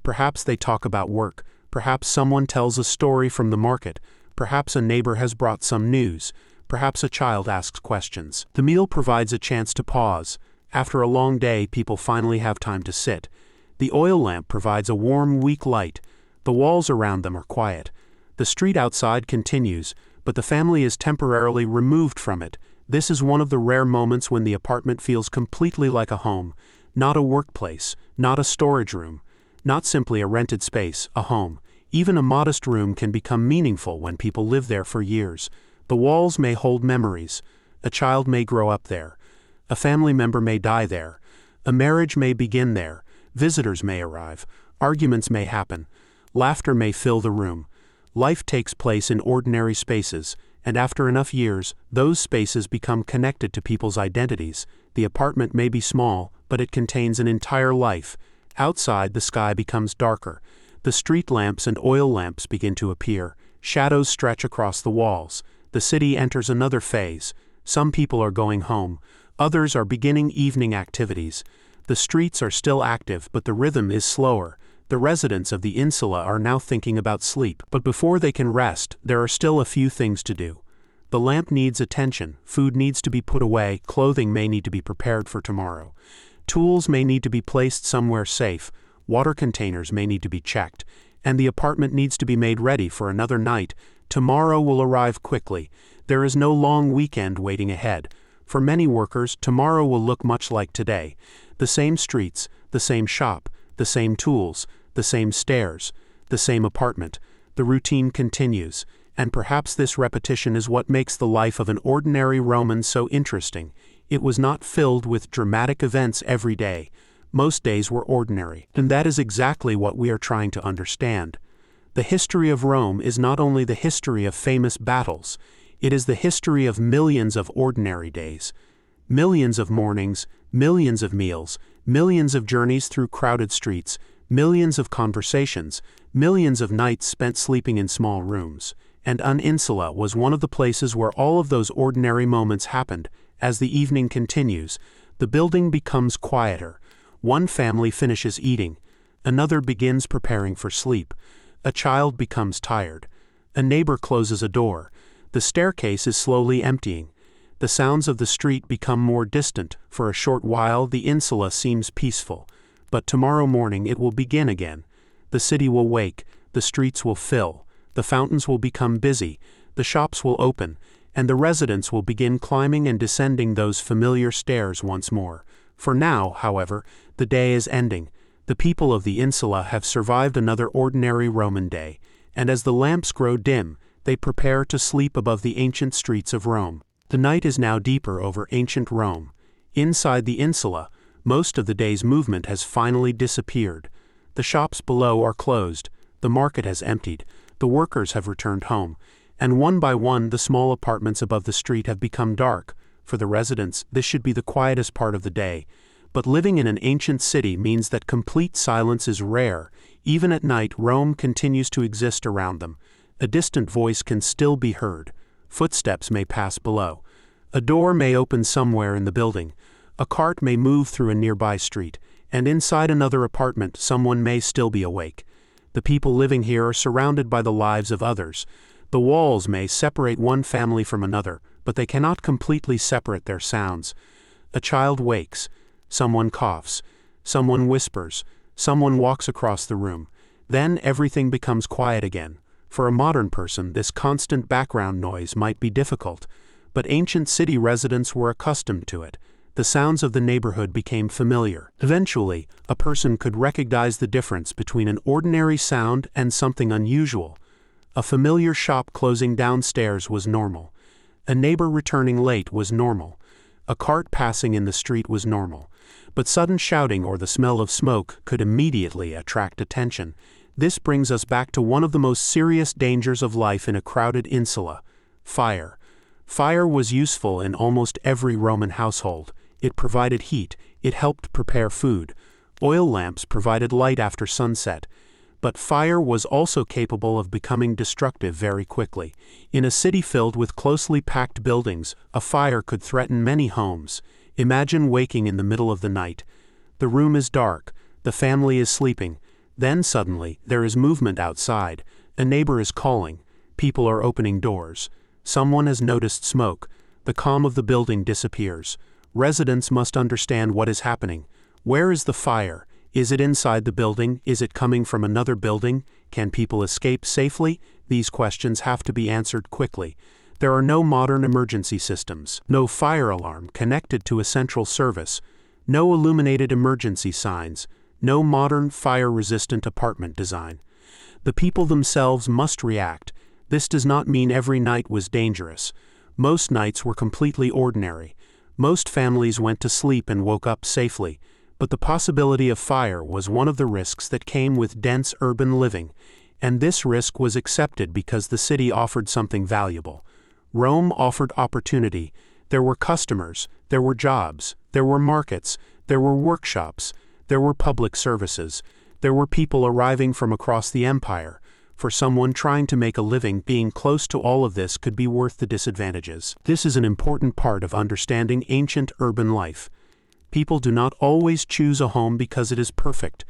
Perhaps they talk about work. Perhaps someone tells a story from the market. Perhaps a neighbor has brought some news. Perhaps a child asks questions. The meal provides a chance to pause. After a long day, people finally have time to sit. The oil lamp provides a warm, weak light. The walls around them are quiet. The street outside continues, but the family is temporarily removed from it. This is one of the rare moments when the apartment feels completely like a home, not a workplace, not a storage room, not simply a rented space, a home. Even a modest room can become meaningful when people live there for years. The walls may hold memories. A child may grow up there. A family member may die there. A marriage may begin there. Visitors may arrive. Arguments may happen. Laughter may fill the room. Life takes place in ordinary spaces, and after enough years, those spaces become connected to people's identities. The apartment may be small, but it contains an entire life. Outside, the sky becomes darker. The street lamps and oil lamps begin to appear. Shadows stretch across the walls. The city enters another phase. Some people are going home. Others are beginning evening activities. The streets are still active, but the rhythm is slower. The residents of the Insula are now thinking about sleep, but before they can rest, there are still a few things to do. The lamp needs attention, food needs to be put away, clothing may need to be prepared for tomorrow. Tools may need to be placed somewhere safe, water containers may need to be checked, and the apartment needs to be made ready for another night. Tomorrow will arrive quickly. There is no long weekend waiting ahead. For many workers, tomorrow will look much like today. The same streets, the same shop, the same tools, the same stairs, the same apartment. The routine continues, and perhaps this repetition is what makes the life of an ordinary Roman so interesting. It was not filled with dramatic events every day. Most days were ordinary, and that is exactly what we are trying to understand. The history of Rome is not only the history of famous battles, it is the history of millions of ordinary days. Millions of mornings, millions of meals, millions of journeys through crowded streets, millions of conversations, millions of nights spent sleeping in small rooms. And an Insula was one of the places where all of those ordinary moments happened. As the evening continues, the building becomes quieter. One family finishes eating. Another begins preparing for sleep. A child becomes tired. A neighbor closes a door. The staircase is slowly emptying. The sounds of the street become more distant. For a short while, the Insula seems peaceful. But tomorrow morning it will begin again. The city will wake. The streets will fill. The fountains will become busy. The shops will open. And the residents will begin climbing and descending those familiar stairs once more. For now, however, the day is ending. The people of the Insula have survived another ordinary Roman day, and as the lamps grow dim, they prepare to sleep above the ancient streets of Rome. The night is now deeper over ancient Rome. Inside the Insula, most of the day's movement has finally disappeared. The shops below are closed, the market has emptied, the workers have returned home, and one by one the small apartments above the street have become dark. For the residents, this should be the quietest part of the day. But living in an ancient city means that complete silence is rare. Even at night, Rome continues to exist around them. A distant voice can still be heard. Footsteps may pass below. A door may open somewhere in the building. A cart may move through a nearby street, and inside another apartment someone may still be awake. The people living here are surrounded by the lives of others. The walls may separate one family from another, but they cannot completely separate their sounds. A child wakes. Someone coughs. Someone whispers. Someone walks across the room. Then everything becomes quiet again. For a modern person, this constant background noise might be difficult, but ancient city residents were accustomed to it. The sounds of the neighborhood became familiar. Eventually, a person could recognize the difference between an ordinary sound and something unusual. A familiar shop closing downstairs was normal. A neighbor returning late was normal. A cart passing in the street was normal. But sudden shouting or the smell of smoke could immediately attract attention. This brings us back to one of the most serious dangers of life in a crowded insula: fire. Fire was useful in almost every Roman household. It provided heat. It helped prepare food. Oil lamps provided light after sunset. But fire was also capable of becoming destructive very quickly. In a city filled with closely packed buildings, a fire could threaten many homes. Imagine waking in the middle of the night. The room is dark. The family is sleeping. Then suddenly, there is movement outside. A neighbor is calling. People are opening doors. Someone has noticed smoke. The calm of the building disappears. Residents must understand what is happening. Where is the fire? Is it inside the building? Is it coming from another building? Can people escape safely? These questions have to be answered quickly. There are no modern emergency systems, no fire alarm connected to a central service, no illuminated emergency signs, no modern fire-resistant apartment design. The people themselves must react. This does not mean every night was dangerous. Most nights were completely ordinary. Most families went to sleep and woke up safely. But the possibility of fire was one of the risks that came with dense urban living. And this risk was accepted because the city offered something valuable. Rome offered opportunity. There were customers, there were jobs, there were markets, there were workshops, there were public services, there were people arriving from across the empire. For someone trying to make a living, being close to all of this could be worth the disadvantages. This is an important part of understanding ancient urban life. People do not always choose a home because it is perfect.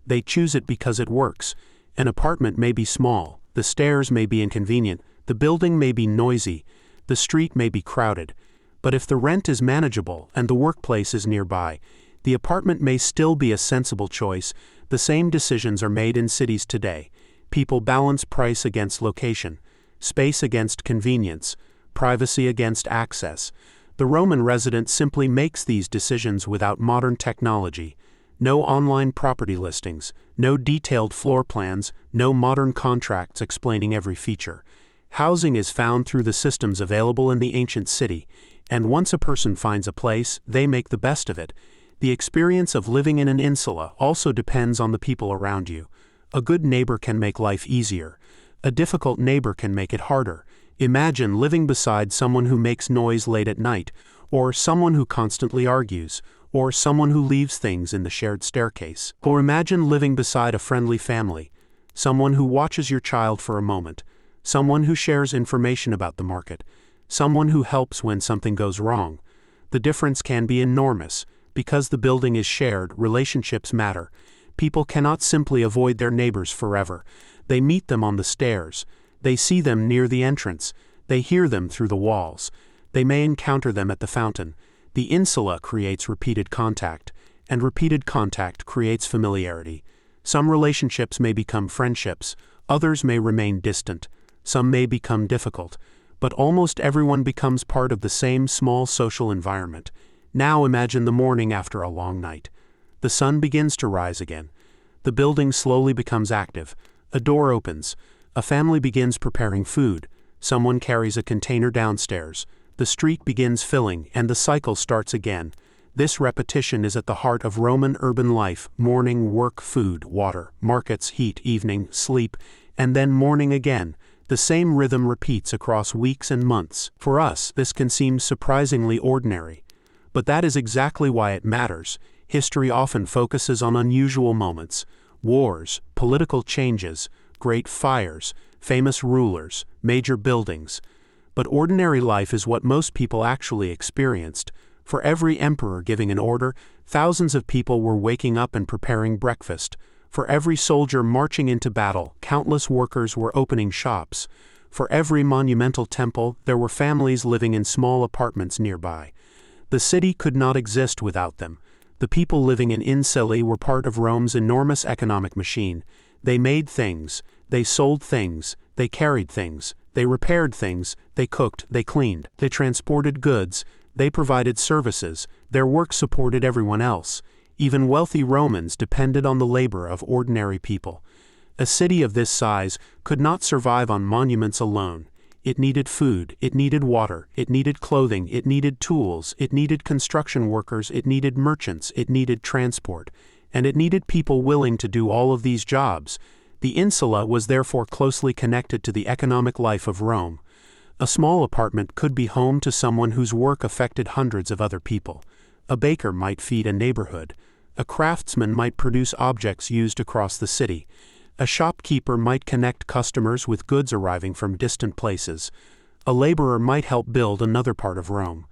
They choose it because it works. An apartment may be small, the stairs may be inconvenient, the building may be noisy, the street may be crowded. But if the rent is manageable and the workplace is nearby, the apartment may still be a sensible choice. The same decisions are made in cities today. People balance price against location, space against convenience, privacy against access. The Roman resident simply makes these decisions without modern technology. No online property listings, no detailed floor plans, no modern contracts explaining every feature. Housing is found through the systems available in the ancient city, and once a person finds a place, they make the best of it. The experience of living in an insula also depends on the people around you. A good neighbor can make life easier. A difficult neighbor can make it harder. Imagine living beside someone who makes noise late at night, or someone who constantly argues, or someone who leaves things in the shared staircase. Or imagine living beside a friendly family, someone who watches your child for a moment, someone who shares information about the market, someone who helps when something goes wrong. The difference can be enormous. Because the building is shared, relationships matter. People cannot simply avoid their neighbors forever. They meet them on the stairs. They see them near the entrance. They hear them through the walls. They may encounter them at the fountain. The insula creates repeated contact, and repeated contact creates familiarity. Some relationships may become friendships, others may remain distant, some may become difficult, but almost everyone becomes part of the same small social environment. Now imagine the morning after a long night. The sun begins to rise again. The building slowly becomes active. A door opens. A family begins preparing food. Someone carries a container downstairs. The street begins filling, and the cycle starts again. This repetition is at the heart of Roman urban life: morning, work, food, water, markets, heat, evening, sleep, and then morning again. The same rhythm repeats across weeks and months. For us, this can seem surprisingly ordinary. But that is exactly why it matters. History often focuses on unusual moments: wars, political changes, great fires, famous rulers, major buildings. But ordinary life is what most people actually experienced. For every emperor giving an order, thousands of people were waking up and preparing breakfast. For every soldier marching into battle, countless workers were opening shops. For every monumental temple, there were families living in small apartments nearby. The city could not exist without them. The people living in Insula were part of Rome's enormous economic machine. They made things, they sold things, they carried things, they repaired things, they cooked, they cleaned, they transported goods, they provided services. Their work supported everyone else. Even wealthy Romans depended on the labor of ordinary people. A city of this size could not survive on monuments alone. It needed food, it needed water, it needed clothing, it needed tools, it needed construction workers, it needed merchants, it needed transport, and it needed people willing to do all of these jobs. The insula was therefore closely connected to the economic life of Rome. A small apartment could be home to someone whose work affected hundreds of other people. A baker might feed a neighborhood. A craftsman might produce objects used across the city. A shopkeeper might connect customers with goods arriving from distant places. A laborer might help build another part of Rome.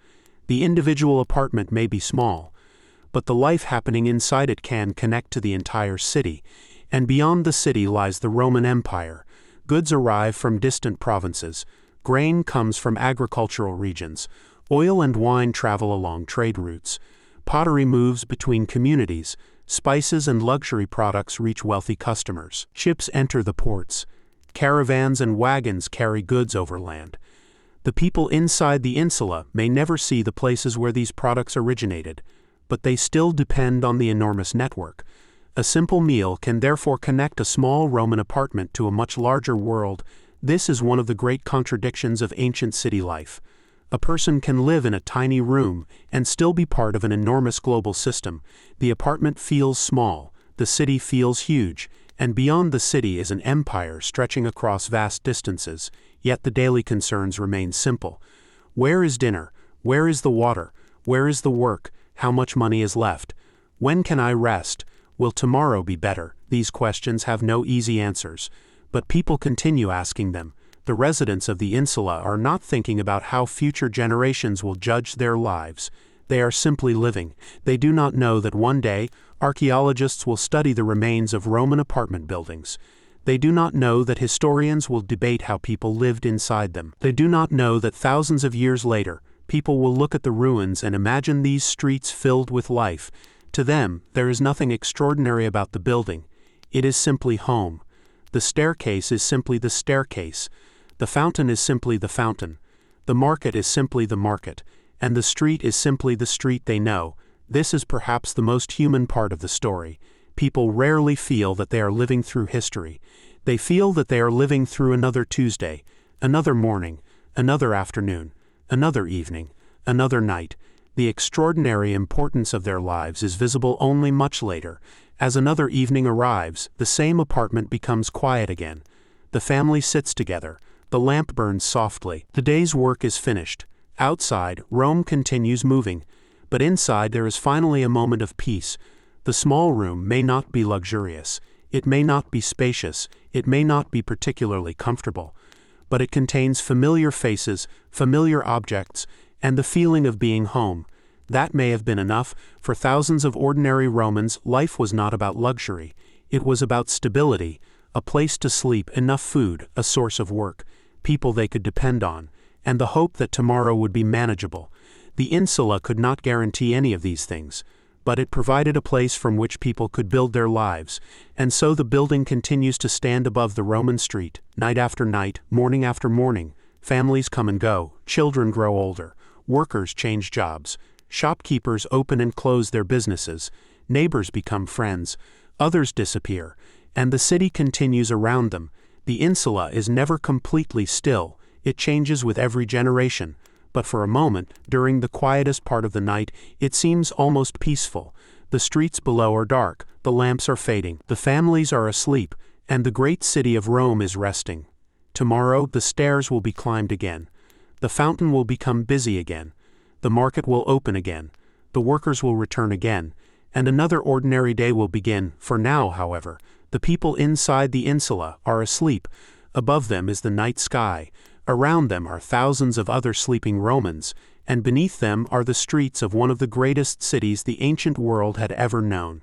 The individual apartment may be small, but the life happening inside it can connect to the entire city. And beyond the city lies the Roman Empire. Goods arrive from distant provinces. Grain comes from agricultural regions. Oil and wine travel along trade routes. Pottery moves between communities. Spices and luxury products reach wealthy customers. Ships enter the ports. Caravans and wagons carry goods overland. The people inside the insula may never see the places where these products originated, but they still depend on the enormous network. A simple meal can therefore connect a small Roman apartment to a much larger world. This is one of the great contradictions of ancient city life. A person can live in a tiny room and still be part of an enormous global system. The apartment feels small, the city feels huge, and beyond the city is an empire stretching across vast distances, yet the daily concerns remain simple. Where is dinner? Where is the water? Where is the work? How much money is left? When can I rest? Will tomorrow be better? These questions have no easy answers, but people continue asking them. The residents of the Insula are not thinking about how future generations will judge their lives. They are simply living. They do not know that one day, archaeologists will study the remains of Roman apartment buildings. They do not know that historians will debate how people lived inside them. They do not know that thousands of years later, people will look at the ruins and imagine these streets filled with life. To them, there is nothing extraordinary about the building. It is simply home. The staircase is simply the staircase. The fountain is simply the fountain. The market is simply the market. And the street is simply the street they know. This is perhaps the most human part of the story. People rarely feel that they are living through history. They feel that they are living through another Tuesday, another morning, another afternoon, another evening, another night. The extraordinary importance of their lives is visible only much later. As another evening arrives, the same apartment becomes quiet again. The family sits together. The lamp burns softly. The day's work is finished. Outside, Rome continues moving. But inside there is finally a moment of peace. The small room may not be luxurious. It may not be spacious. It may not be particularly comfortable. But it contains familiar faces, familiar objects, and the feeling of being home. That may have been enough. For thousands of ordinary Romans, life was not about luxury. It was about stability, a place to sleep, enough food, a source of work, people they could depend on, and the hope that tomorrow would be manageable. The Insula could not guarantee any of these things, but it provided a place from which people could build their lives, and so the building continues to stand above the Roman street, night after night, morning after morning. Families come and go, children grow older, workers change jobs, shopkeepers open and close their businesses, neighbors become friends, others disappear, and the city continues around them. The Insula is never completely still. It changes with every generation. But for a moment, during the quietest part of the night, it seems almost peaceful. The streets below are dark, the lamps are fading, the families are asleep, and the great city of Rome is resting. Tomorrow, the stairs will be climbed again. The fountain will become busy again. The market will open again. The workers will return again. And another ordinary day will begin. For now, however, the people inside the Insula are asleep. Above them is the night sky. Around them are thousands of other sleeping Romans, and beneath them are the streets of one of the greatest cities the ancient world had ever known.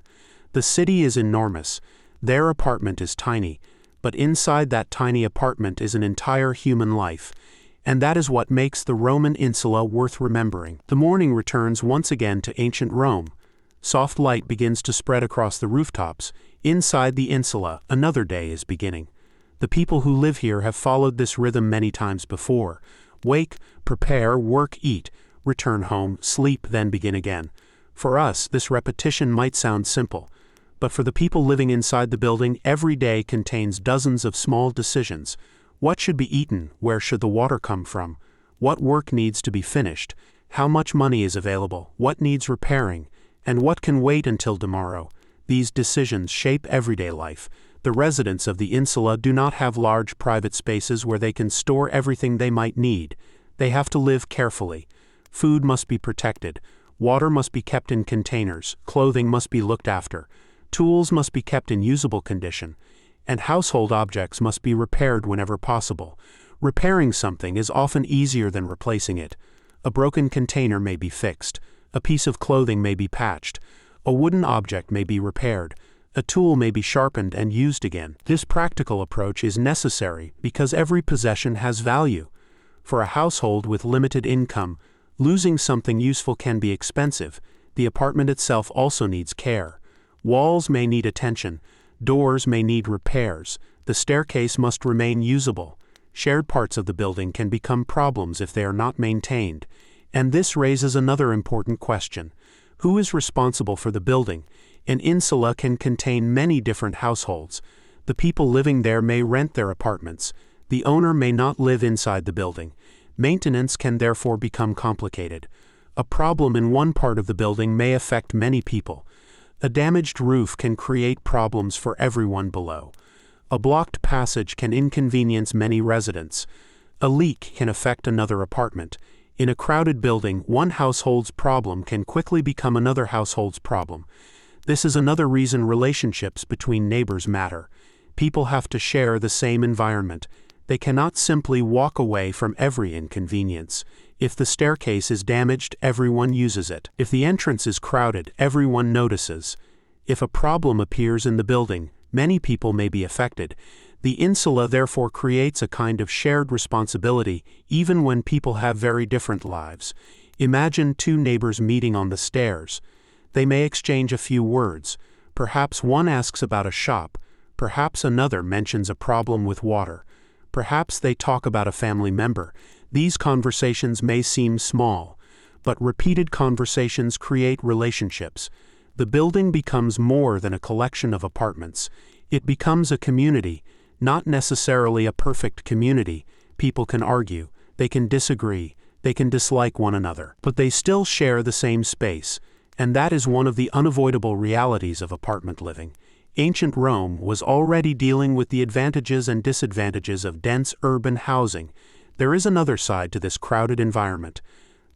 The city is enormous. Their apartment is tiny, but inside that tiny apartment is an entire human life. And that is what makes the Roman Insula worth remembering. The morning returns once again to ancient Rome. Soft light begins to spread across the rooftops. Inside the Insula, another day is beginning. The people who live here have followed this rhythm many times before. Wake, prepare, work, eat, return home, sleep, then begin again. For us, this repetition might sound simple, but for the people living inside the building, every day contains dozens of small decisions. What should be eaten? Where should the water come from? What work needs to be finished? How much money is available? What needs repairing? And what can wait until tomorrow? These decisions shape everyday life. The residents of the Insula do not have large private spaces where they can store everything they might need. They have to live carefully. Food must be protected. Water must be kept in containers. Clothing must be looked after. Tools must be kept in usable condition. And household objects must be repaired whenever possible. Repairing something is often easier than replacing it. A broken container may be fixed. A piece of clothing may be patched. A wooden object may be repaired. A tool may be sharpened and used again. This practical approach is necessary because every possession has value. For a household with limited income, losing something useful can be expensive. The apartment itself also needs care. Walls may need attention. Doors may need repairs. The staircase must remain usable. Shared parts of the building can become problems if they are not maintained. And this raises another important question. Who is responsible for the building? An insula can contain many different households. The people living there may rent their apartments. The owner may not live inside the building. Maintenance can therefore become complicated. A problem in one part of the building may affect many people. A damaged roof can create problems for everyone below. A blocked passage can inconvenience many residents. A leak can affect another apartment. In a crowded building, one household's problem can quickly become another household's problem. This is another reason relationships between neighbors matter. People have to share the same environment. They cannot simply walk away from every inconvenience. If the staircase is damaged, everyone uses it. If the entrance is crowded, everyone notices. If a problem appears in the building, many people may be affected. The insula therefore creates a kind of shared responsibility, even when people have very different lives. Imagine two neighbors meeting on the stairs. They may exchange a few words. Perhaps one asks about a shop. Perhaps another mentions a problem with water. Perhaps they talk about a family member. These conversations may seem small, but repeated conversations create relationships. The building becomes more than a collection of apartments. It becomes a community, not necessarily a perfect community. People can argue, they can disagree, they can dislike one another, but they still share the same space, and that is one of the unavoidable realities of apartment living. Ancient Rome was already dealing with the advantages and disadvantages of dense urban housing. There is another side to this crowded environment.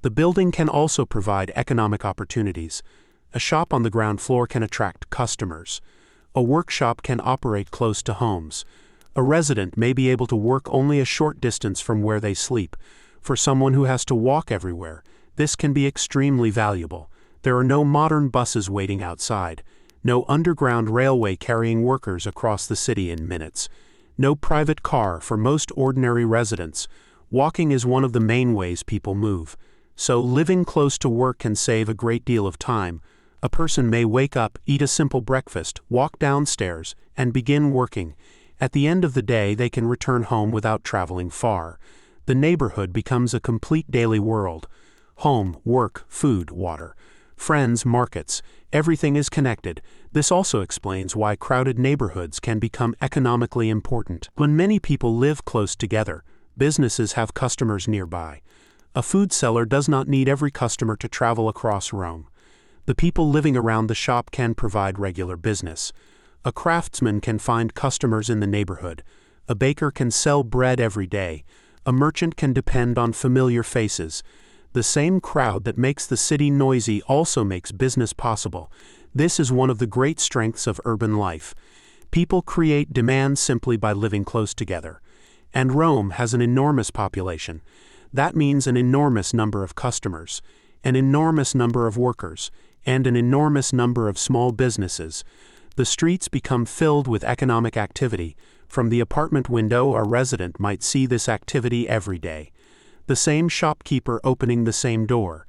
The building can also provide economic opportunities. A shop on the ground floor can attract customers. A workshop can operate close to homes. A resident may be able to work only a short distance from where they sleep. For someone who has to walk everywhere, this can be extremely valuable. There are no modern buses waiting outside. No underground railway carrying workers across the city in minutes. No private car for most ordinary residents. Walking is one of the main ways people move. So living close to work can save a great deal of time. A person may wake up, eat a simple breakfast, walk downstairs, and begin working. At the end of the day, they can return home without traveling far. The neighborhood becomes a complete daily world. Home, work, food, water. Friends, markets, everything is connected. This also explains why crowded neighborhoods can become economically important. When many people live close together, businesses have customers nearby. A food seller does not need every customer to travel across Rome. The people living around the shop can provide regular business. A craftsman can find customers in the neighborhood. A baker can sell bread every day. A merchant can depend on familiar faces. The same crowd that makes the city noisy also makes business possible. This is one of the great strengths of urban life. People create demand simply by living close together. And Rome has an enormous population. That means an enormous number of customers, an enormous number of workers, and an enormous number of small businesses. The streets become filled with economic activity. From the apartment window, a resident might see this activity every day. The same shopkeeper opening the same door,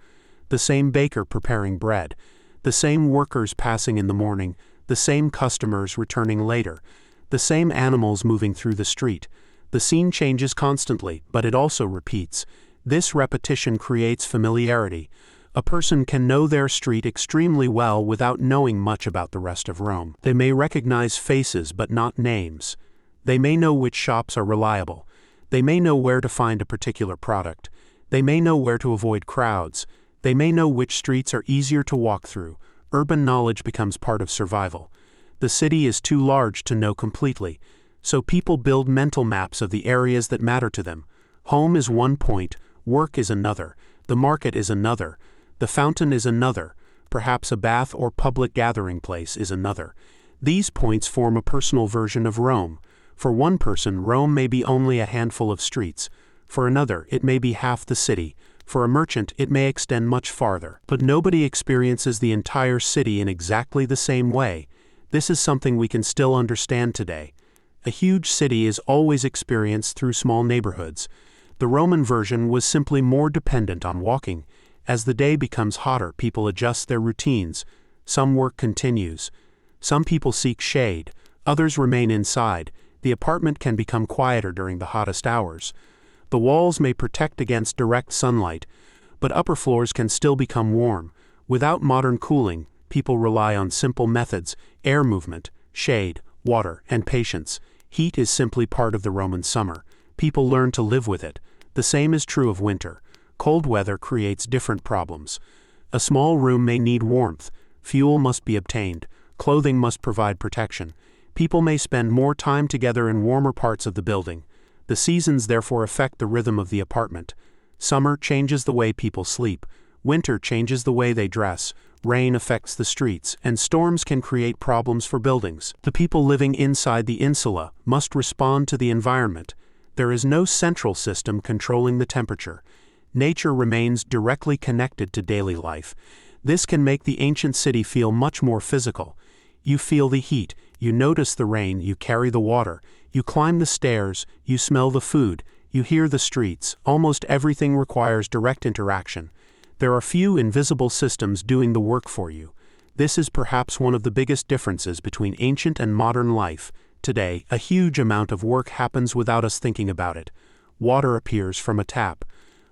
the same baker preparing bread, the same workers passing in the morning, the same customers returning later, the same animals moving through the street. The scene changes constantly, but it also repeats. This repetition creates familiarity. A person can know their street extremely well without knowing much about the rest of Rome. They may recognize faces but not names. They may know which shops are reliable. They may know where to find a particular product. They may know where to avoid crowds. They may know which streets are easier to walk through. Urban knowledge becomes part of survival. The city is too large to know completely, so people build mental maps of the areas that matter to them. Home is one point, work is another, the market is another, the fountain is another, perhaps a bath or public gathering place is another. These points form a personal version of Rome. For one person, Rome may be only a handful of streets. For another, it may be half the city. For a merchant, it may extend much farther. But nobody experiences the entire city in exactly the same way. This is something we can still understand today. A huge city is always experienced through small neighborhoods. The Roman version was simply more dependent on walking. As the day becomes hotter, people adjust their routines. Some work continues. Some people seek shade. Others remain inside. The apartment can become quieter during the hottest hours. The walls may protect against direct sunlight, but upper floors can still become warm. Without modern cooling, people rely on simple methods: air movement, shade, water, and patience. Heat is simply part of the Roman summer. People learn to live with it. The same is true of winter. Cold weather creates different problems. A small room may need warmth. fuel must be obtained, clothing must provide protection. People may spend more time together in warmer parts of the building. The seasons therefore affect the rhythm of the apartment. Summer changes the way people sleep. Winter changes the way they dress. Rain affects the streets, and storms can create problems for buildings. The people living inside the insula must respond to the environment. There is no central system controlling the temperature. Nature remains directly connected to daily life. This can make the ancient city feel much more physical. You feel the heat, you notice the rain, you carry the water, you climb the stairs, you smell the food, you hear the streets. Almost everything requires direct interaction. There are few invisible systems doing the work for you. This is perhaps one of the biggest differences between ancient and modern life. Today, a huge amount of work happens without us thinking about it. Water appears from a tap.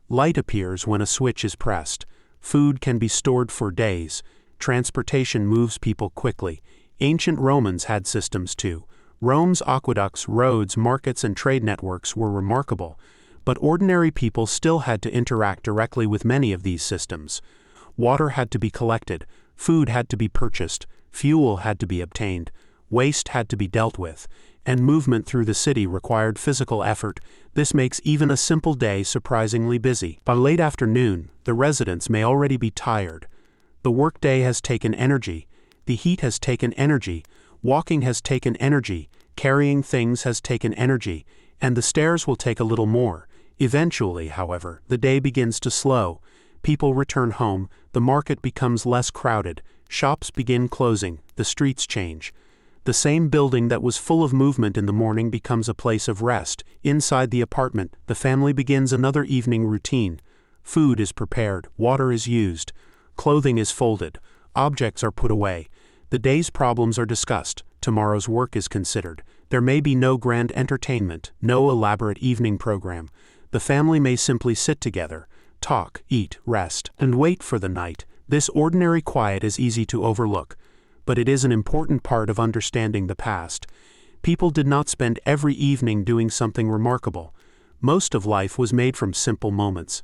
Light appears when a switch is pressed. Food can be stored for days. Transportation moves people quickly. Ancient Romans had systems too. Rome's aqueducts, roads, markets, and trade networks were remarkable. But ordinary people still had to interact directly with many of these systems. Water had to be collected, food had to be purchased, fuel had to be obtained, waste had to be dealt with, and movement through the city required physical effort. This makes even a simple day surprisingly busy. By late afternoon, the residents may already be tired. The workday has taken energy, the heat has taken energy, walking has taken energy, carrying things has taken energy, and the stairs will take a little more. Eventually, however, the day begins to slow. People return home, the market becomes less crowded, shops begin closing, the streets change. The same building that was full of movement in the morning becomes a place of rest. Inside the apartment, the family begins another evening routine. Food is prepared, water is used, clothing is folded, objects are put away. The day's problems are discussed, tomorrow's work is considered. There may be no grand entertainment, no elaborate evening program. The family may simply sit together, talk, eat, rest, and wait for the night. This ordinary quiet is easy to overlook, but it is an important part of understanding the past. People did not spend every evening doing something remarkable. Most of life was made from simple moments.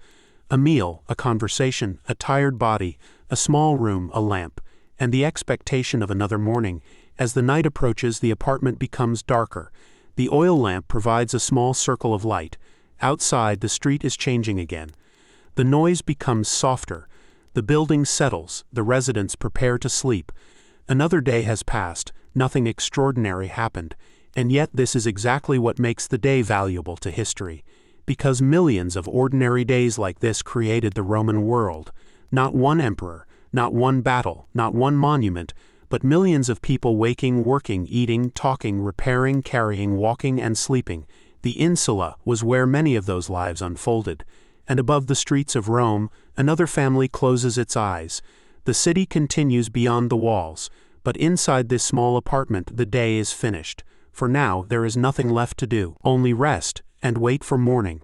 A meal, a conversation, a tired body, a small room, a lamp, and the expectation of another morning. As the night approaches, the apartment becomes darker. The oil lamp provides a small circle of light. Outside, the street is changing again. The noise becomes softer. The building settles. The residents prepare to sleep. Another day has passed. Nothing extraordinary happened. And yet this is exactly what makes the day valuable to history. Because millions of ordinary days like this created the Roman world. Not one emperor, not one battle, not one monument, but millions of people waking, working, eating, talking, repairing, carrying, walking, and sleeping. The Insula was where many of those lives unfolded. And above the streets of Rome, another family closes its eyes. The city continues beyond the walls, but inside this small apartment the day is finished. For now there is nothing left to do, only rest and wait for morning.